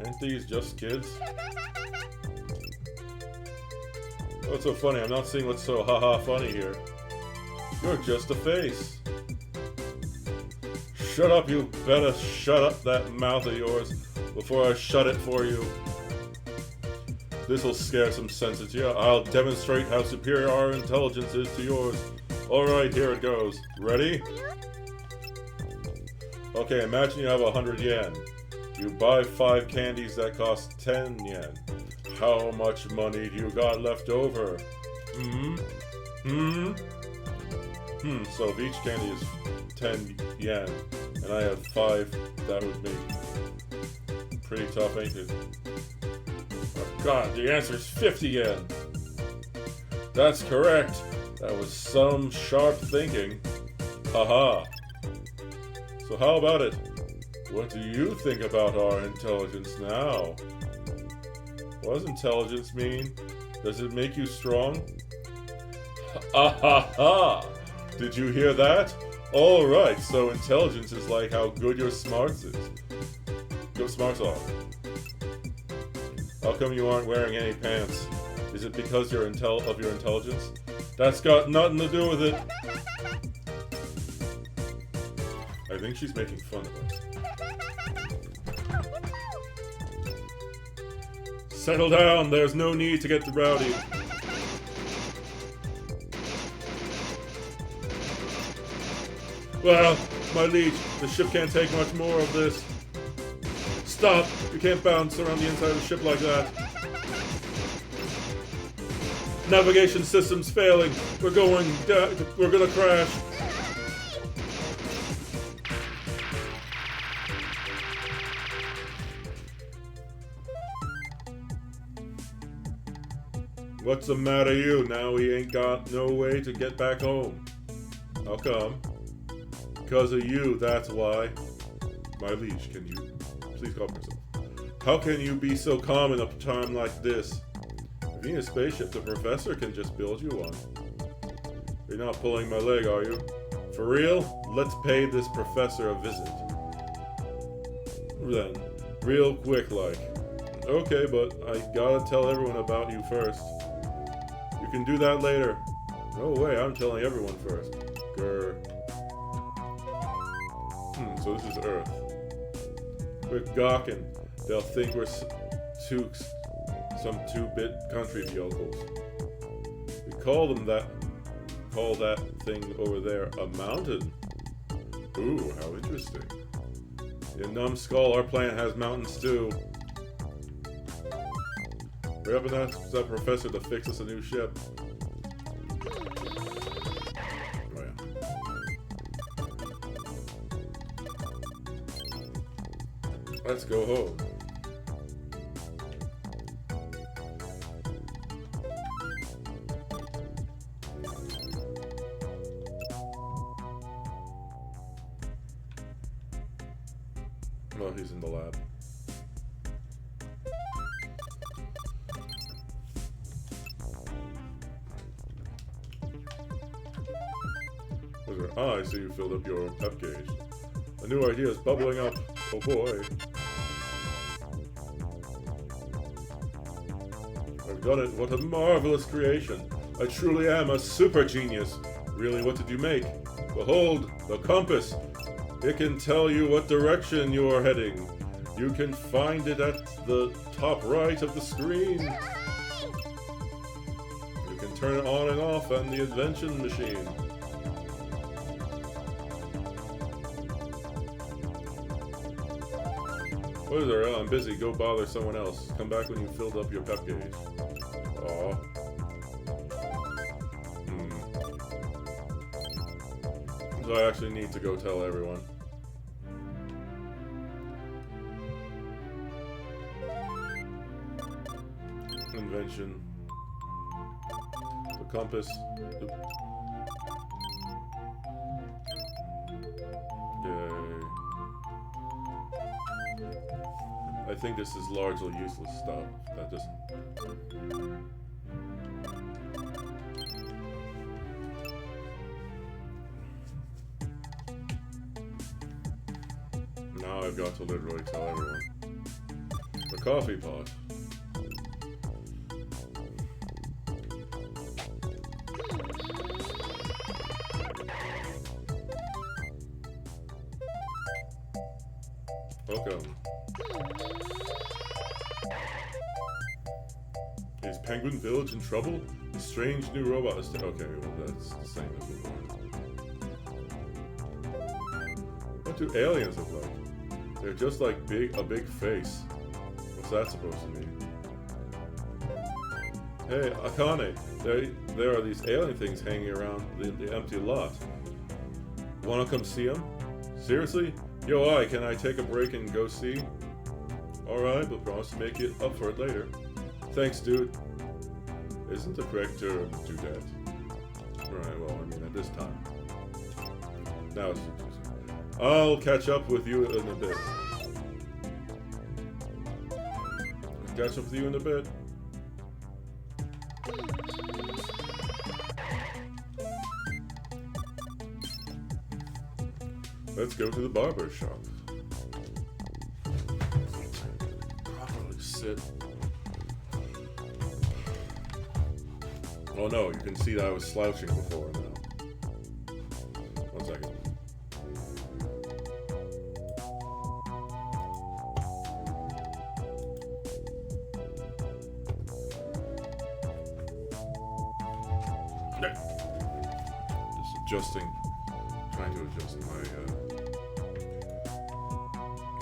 Ain't these just kids? What's so funny? I'm not seeing what's so haha funny here. You're just a face. Shut up, you better shut up that mouth of yours before I shut it for you. This'll scare some sense into you. I'll demonstrate how superior our intelligence is to yours. Alright, here it goes. Ready? Okay, imagine you have 100 yen. You buy 5 candies that cost 10 yen. How much money do you got left over? So if each candy is 10 yen, and I have 5, that would be pretty tough, ain't it? Oh God, the answer is 50 yen. That's correct. That was some sharp thinking. Haha. So how about it? What do you think about our intelligence now? What does intelligence mean? Does it make you strong? Ah ha ha! Did you hear that? Alright, so intelligence is like how good your smarts are. How come you aren't wearing any pants? Is it because of your intelligence? That's got nothing to do with it. I think she's making fun of us. Settle down, there's no need to get rowdy. Well, my liege, the ship can't take much more of this. Stop! You can't bounce around the inside of the ship like that. Navigation system's failing. We're gonna crash. What's the matter you? Now we ain't got no way to get back home. How come? Because of you, that's why. My liege, can you please calm yourself? How can you be so calm in a time like this? If you need a spaceship, the professor can just build you one. You're not pulling my leg, are you? For real? Let's pay this professor a visit. Then, real quick like. Okay, but I gotta tell everyone about you first. You can do that later. No way, I'm telling everyone first. Grr. So this is Earth. We're gawking. They'll think we're some 2-bit country yokels. We call that thing over there a mountain. Ooh, how interesting. In Numbskull, our planet has mountains too. Hurry up and ask that professor to fix us a new ship. Oh yeah. Let's go home. Oh, he's in the lab. I see you filled up your pep gauge. A new idea is bubbling up. Oh boy. I've done it. What a marvelous creation. I truly am a super genius. Really, what did you make? Behold, the compass. It can tell you what direction you are heading. You can find it at the top right of the screen. You can turn it on and off on the invention machine. What is there? Oh, I'm busy. Go bother someone else. Come back when you filled up your pep gauge. Aw. So I actually need to go tell everyone. Invention. The compass. Yay. I think this is largely useless stuff. That just... Now I've got to literally tell everyone. The coffee pot. Welcome. Is Penguin Village in trouble? A strange new robot is... Okay, well that's the same as before. What do aliens look like? They're just like a big face. What's that supposed to mean? Hey, Akane, there are these alien things hanging around the empty lot. Wanna come see them? Seriously? Yo, can I take a break and go see? Alright, but promise to make it up for it later. Thanks, dude. Isn't the correct term do that? Alright, well, I mean, at this time. Now it's... I'll catch up with you in a bit. Catch up with you in a bit. Let's go to the barber shop. Properly sit. Oh no, you can see that I was slouching before now. 1 second. Just trying to adjust my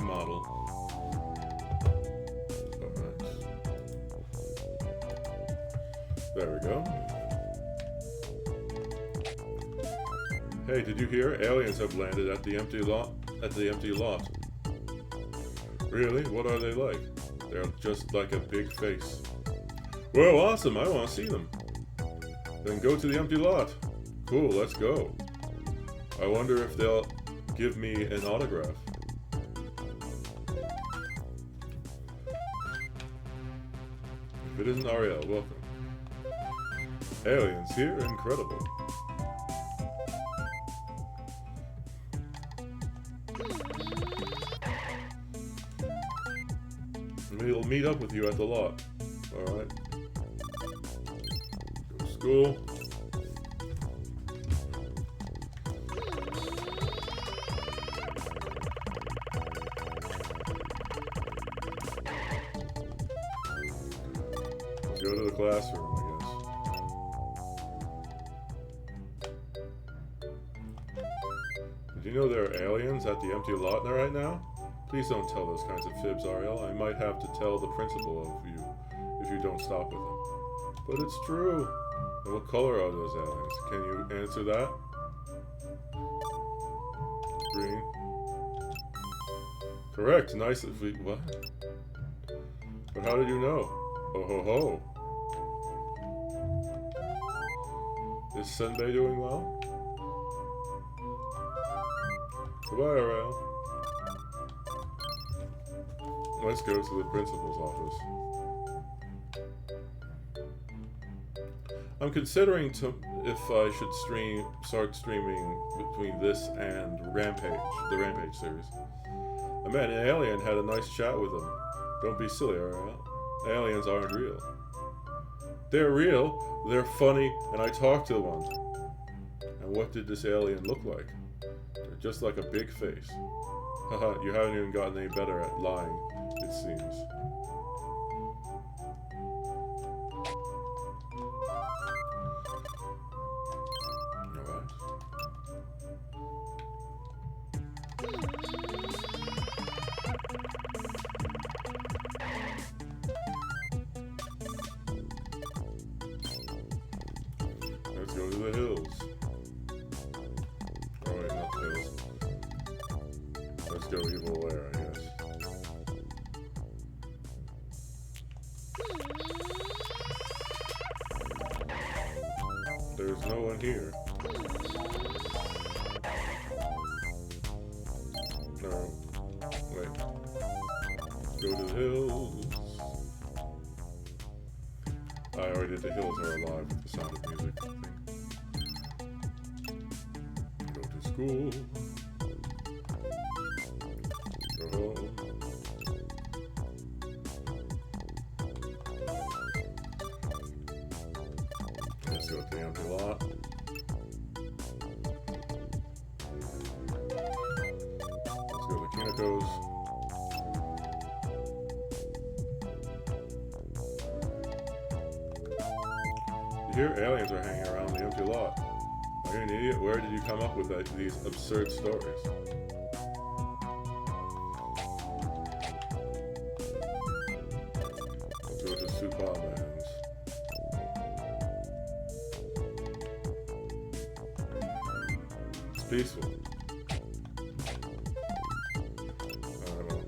model. There we go. Hey, did you hear? Aliens have landed at the empty lot. Really? What are they like? They're just like a big face. Well, awesome. I want to see them. Then go to the empty lot. Cool, let's go. I wonder if they'll give me an autograph. If it isn't Ariel, welcome. Aliens here? Incredible. We'll meet up with you at the lot. Alright. Go to school. Let's go to the classroom, I guess. Did you know there are aliens at the empty lot right now? Please don't tell those kinds of fibs, Ariel. I might have to tell the principal of you if you don't stop with them. But it's true. And what color are those aliens? Can you answer that? Green. Correct. Nice. What? But how did you know? Oh ho ho. Is Senbei doing well? Goodbye, Ariel. Let's go to the principal's office. I'm considering if I should start streaming between this and Rampage, the Rampage series. I met an alien, had a nice chat with him. Don't be silly, Ariel. Aliens aren't real. They're real, they're funny, and I talked to one. And what did this alien look like? They're just like a big face. Haha, you haven't even gotten any better at lying, it seems. Alright. Let's go to the hills. Oh wait, not the hills. Let's go evil lair, I guess. There's no one here. No. Wait. Go to the hills. I already did the hills are alive with the sound of music thing. Go to school. Go home. Let's go to the empty lot. Let's go to Kinako's. Here, aliens are hanging around the empty lot. Are you an idiot? Where did you come up with these absurd stories? Let's go to Superman's. It's peaceful. I don't know.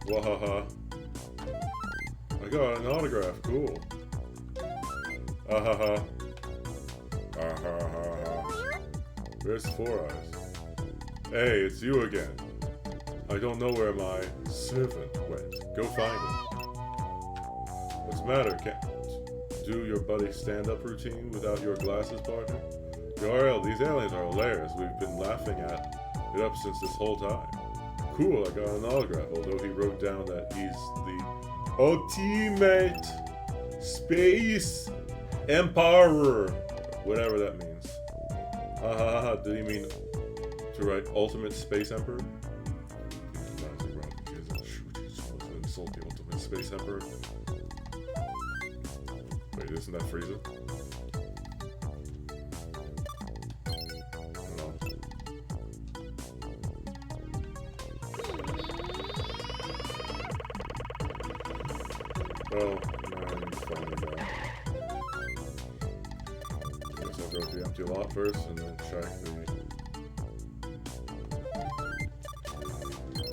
Wahaha. I got an autograph, cool. Ahaha. Ahaha. Where's Four Eyes? Hey, it's you again. I don't know where my servant went. Go find him. What's the matter? Can't do your buddy stand-up routine without your glasses, partner? RL, these aliens are hilarious. We've been laughing at it up since this whole time. Cool, I got an autograph, although he wrote down that he's the ultimate space emperor. Whatever that means. Did he mean to write ultimate space emperor? He's supposed to insult the ultimate space emperor. Wait, isn't that Frieza? No. Well, now I need to find it out. I guess I'll go to the empty lot first and then check the...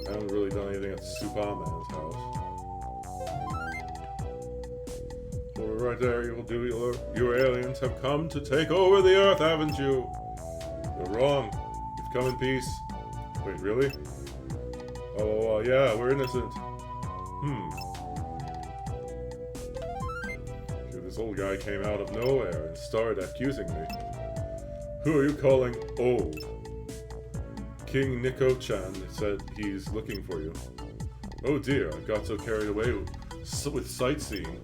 I haven't really done anything at Superman's house. Well, right there, you will do your aliens have come to take over the Earth, haven't you? You're wrong. You've come in peace. Wait, really? Oh, yeah, we're innocent. This old guy came out of nowhere and started accusing me. Who are you calling old? King Nico-chan said he's looking for you. Oh dear, I got so carried away with sightseeing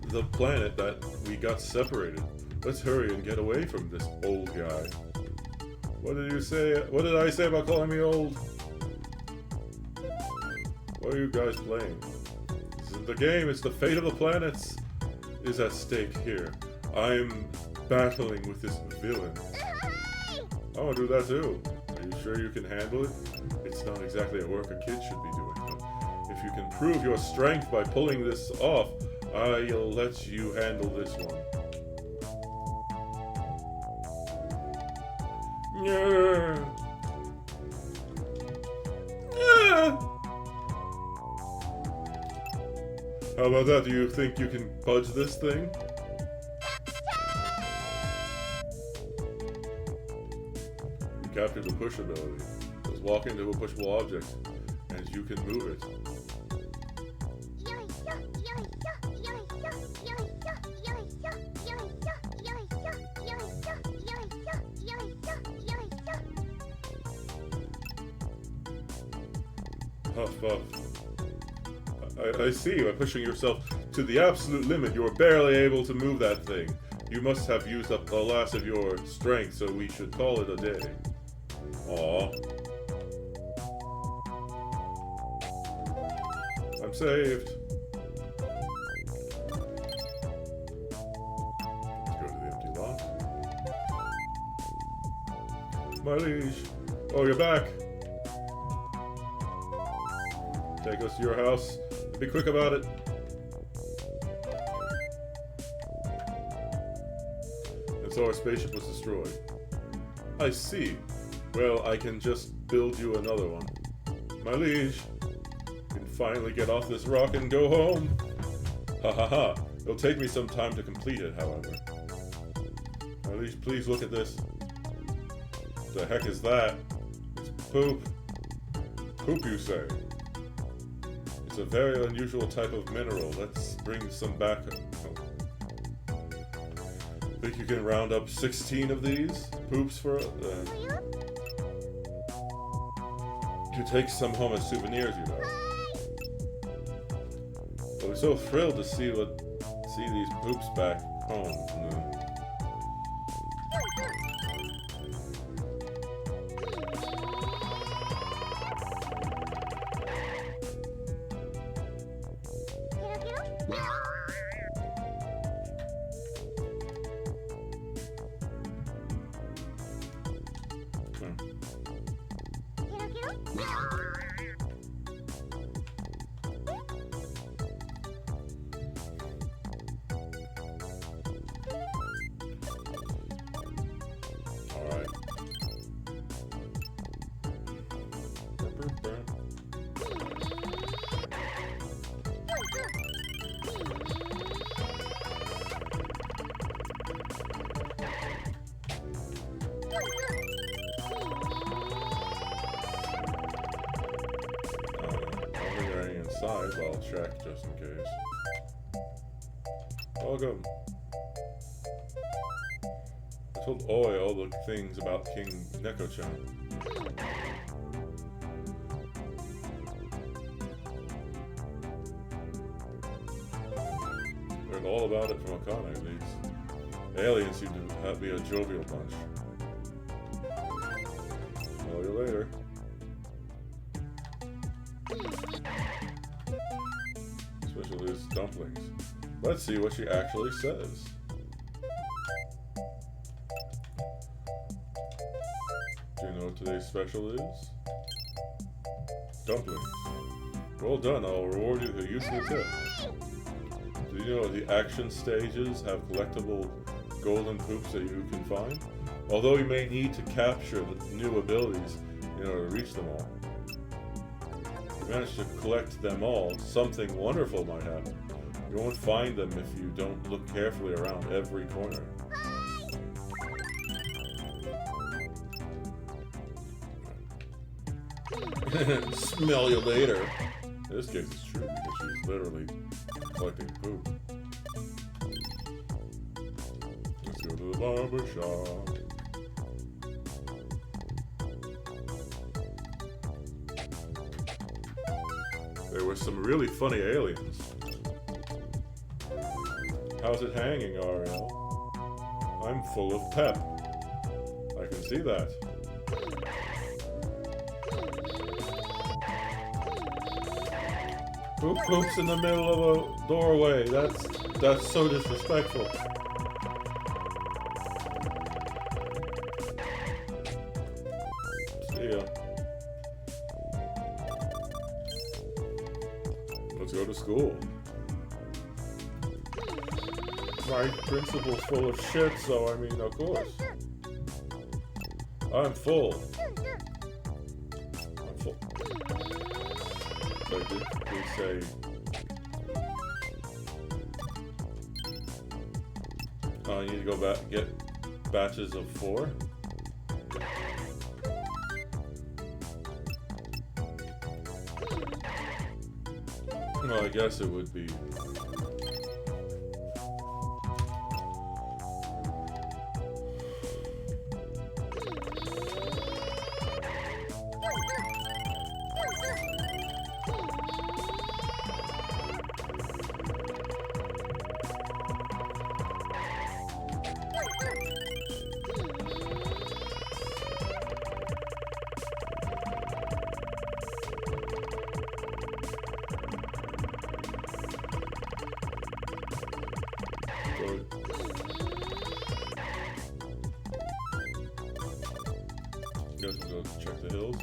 the planet that we got separated. Let's hurry and get away from this old guy. What did you say? What did I say about calling me old? What are you guys playing? This isn't the game, it's the fate of the planets is at stake here. I'm battling with this villain. I want to do that too. Are you sure you can handle it? It's not exactly a work a kid should be doing, but if you can prove your strength by pulling this off, I'll let you handle this one. Yeah. Yeah. How about that? Do you think you can budge this thing? You captured the push ability. Just walk into a pushable object, and you can move it. Huff, huff. I see, by pushing yourself to the absolute limit, you're barely able to move that thing. You must have used up the last of your strength, so we should call it a day. Aww. I'm saved. Let's go to the empty lot. My liege. Oh, you're back. Take us to your house. Be quick about it. And so our spaceship was destroyed. I see. Well, I can just build you another one. My liege, you can finally get off this rock and go home. Ha ha ha. It'll take me some time to complete it, however. My liege, please look at this. What the heck is that? It's poop. Poop, you say? It's a very unusual type of mineral. Let's bring some back. Think you can round up 16 of these poops for to take some home as souvenirs, you know. But we're so thrilled to see these poops back home. You know? Inside, but I'll check just in case. Welcome. I told Oi all the things about King Neko-chan. Learned all about it from Akane. These aliens seem to be a jovial bunch. Tell you later. Especially these dumplings. Let's see what she actually says. Do you know what today's special is? Dumplings. Well done, I'll reward you with a useful tip. Do you know the action stages have collectible golden poops that you can find? Although you may need to capture the new abilities in order to reach them all. If you manage to collect them all, something wonderful might happen. You won't find them if you don't look carefully around every corner. Smell you later. In this case, it's true because she's literally collecting poop. Let's go to the barber shop. There were some really funny aliens. How's it hanging, Ariel? I'm full of pep. I can see that. Who poops in the middle of a doorway? That's so disrespectful. See ya. Let's go to school. My principal's full of shit, so I mean, of course. I'm full. I'm full. But did we say... Oh, you need to go back, get batches of 4? Well, I guess it would be... Guess we'll go check the hills.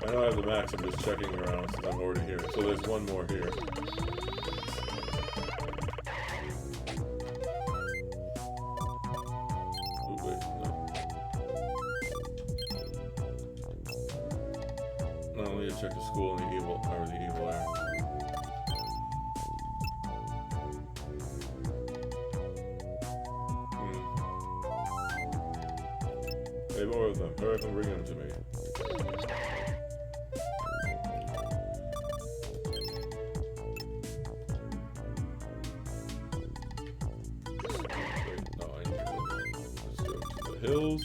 I know I have the max, I'm just checking around since I'm already here. So there's one more here. Oh wait, no. No, we need to check the school and the evil air. Hey, more of them. Hurry up and bring them to me. Wait, no, I need to go. Let's go to the hills.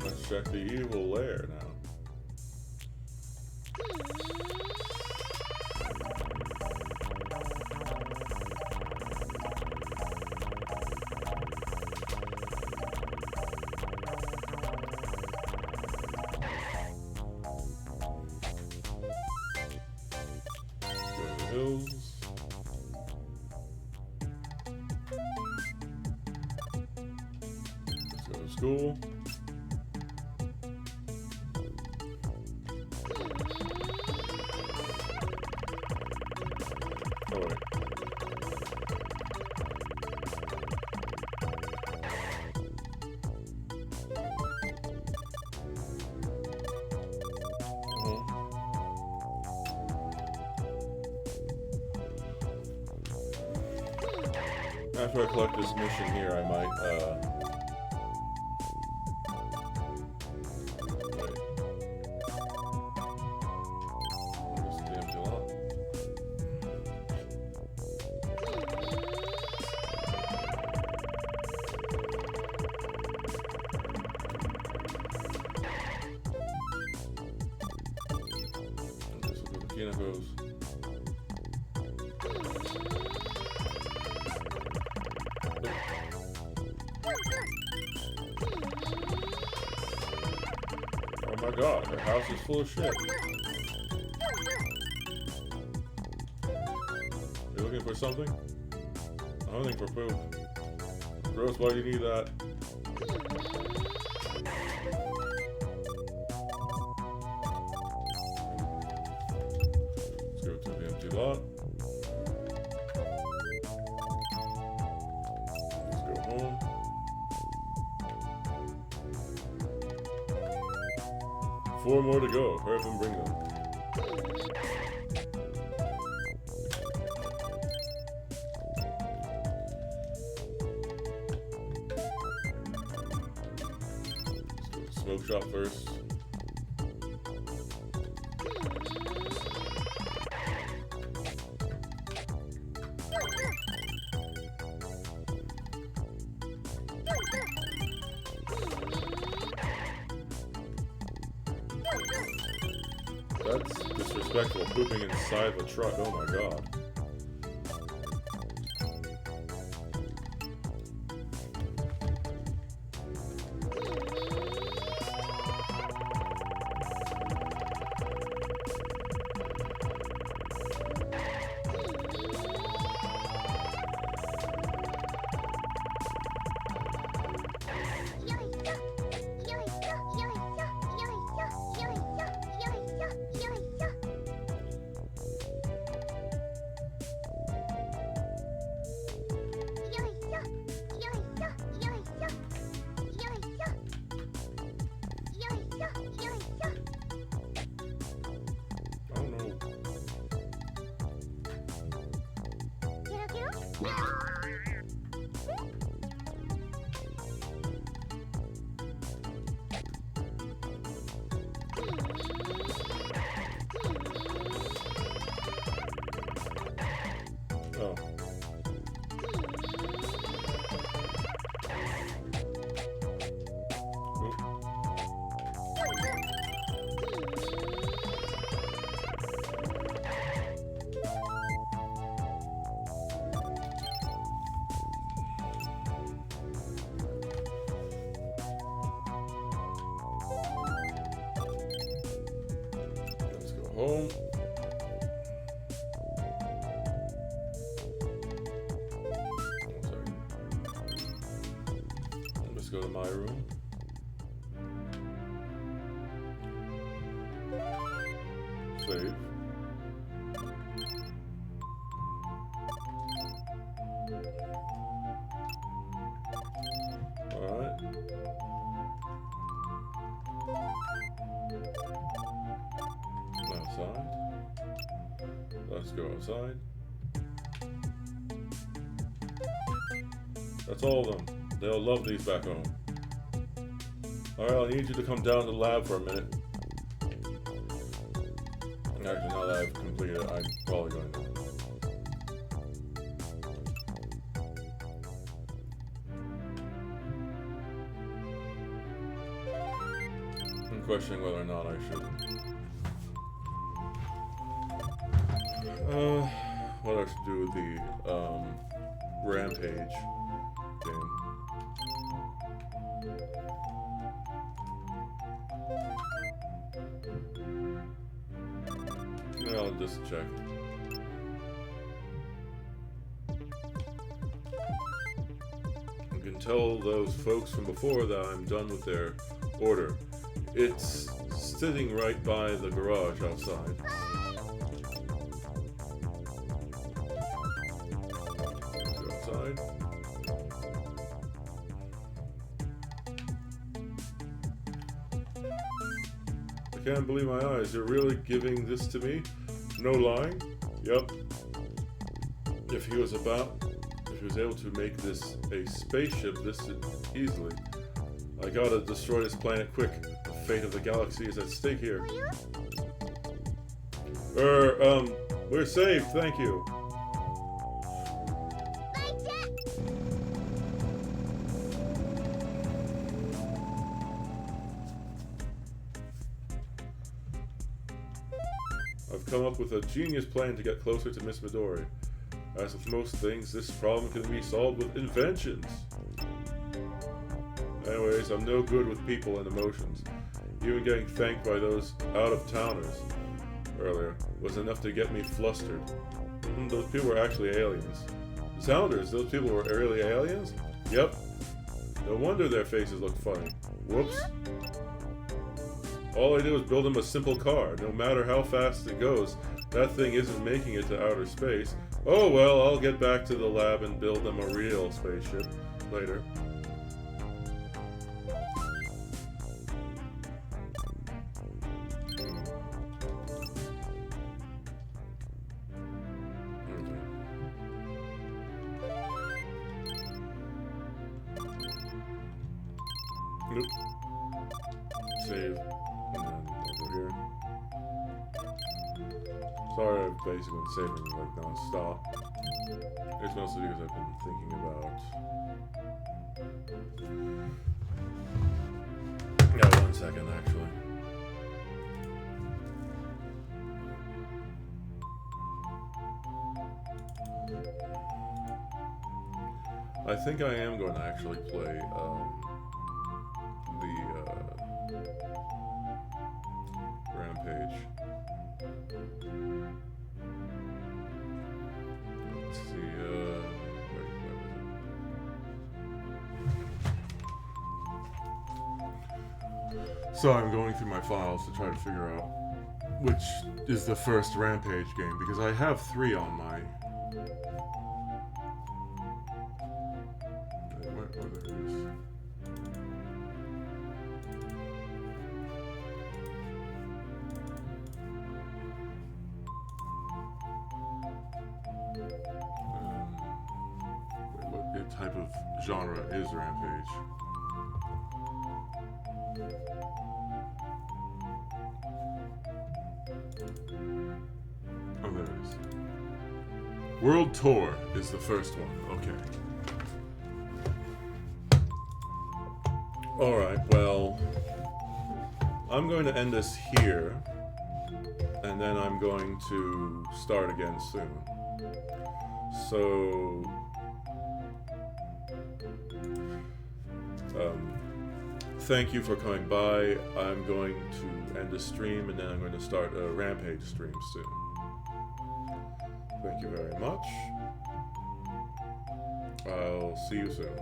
Let's check the evil lair now. Go to the hills. Let's go to school. Oh wait. After I collect this mission here, I might, wait. Just the empty lot. This is where the Kina goes. Oh my god, her house is full of shit. You looking for something? I'm hunting for poop. Gross, why do you need that? Let's go to the empty lot. Let's go home. Four more to go. Hurry up and bring them. Smoke shop first. That's disrespectful, pooping inside the truck, oh my god. Oh. Let's go home. Let's go to my room. Save. Alright. Outside. Let's go outside. That's all of them. They'll love these back home. Alright, I need you to come down to the lab for a minute. Actually, now that I've completed it, I'm probably going to. I'm questioning whether or not I should. What I should do with the, rampage game. Yeah, I'll just check. You can tell those folks from before that I'm done with their order. It's sitting right by the garage outside. Let's go outside. I can't believe my eyes. You're really giving this to me? No lying? Yep. If he was able to make this a spaceship this easily, I gotta destroy this planet quick. The fate of the galaxy is at stake here. We're safe, thank you. I've come up with a genius plan to get closer to Miss Midori. As with most things, this problem can be solved with inventions. Anyways, I'm no good with people and emotions. Even getting thanked by those out-of-towners earlier was enough to get me flustered. Those people were actually aliens. Sounders, those people were really aliens? Yep. No wonder their faces look funny. Whoops. All I did was build them a simple car. No matter how fast it goes, that thing isn't making it to outer space. Oh well, I'll get back to the lab and build them a real spaceship later. Nope. Save. And then over here. Sorry, I've basically been saving like non-stop. It's mostly because I've been thinking about... Yeah, 1 second actually. I think I am going to actually play the Rampage. Let's see, wait, where was it? So I'm going through my files to try to figure out which is the first Rampage game, because I have 3 on my... There it is. What type of genre is Rampage? Oh, there it is. World Tour is the first one. Okay. Alright, well, I'm going to end this here, and then I'm going to start again soon. So, thank you for coming by. I'm going to end the stream, and then I'm going to start a Rampage stream soon. Thank you very much. I'll see you soon.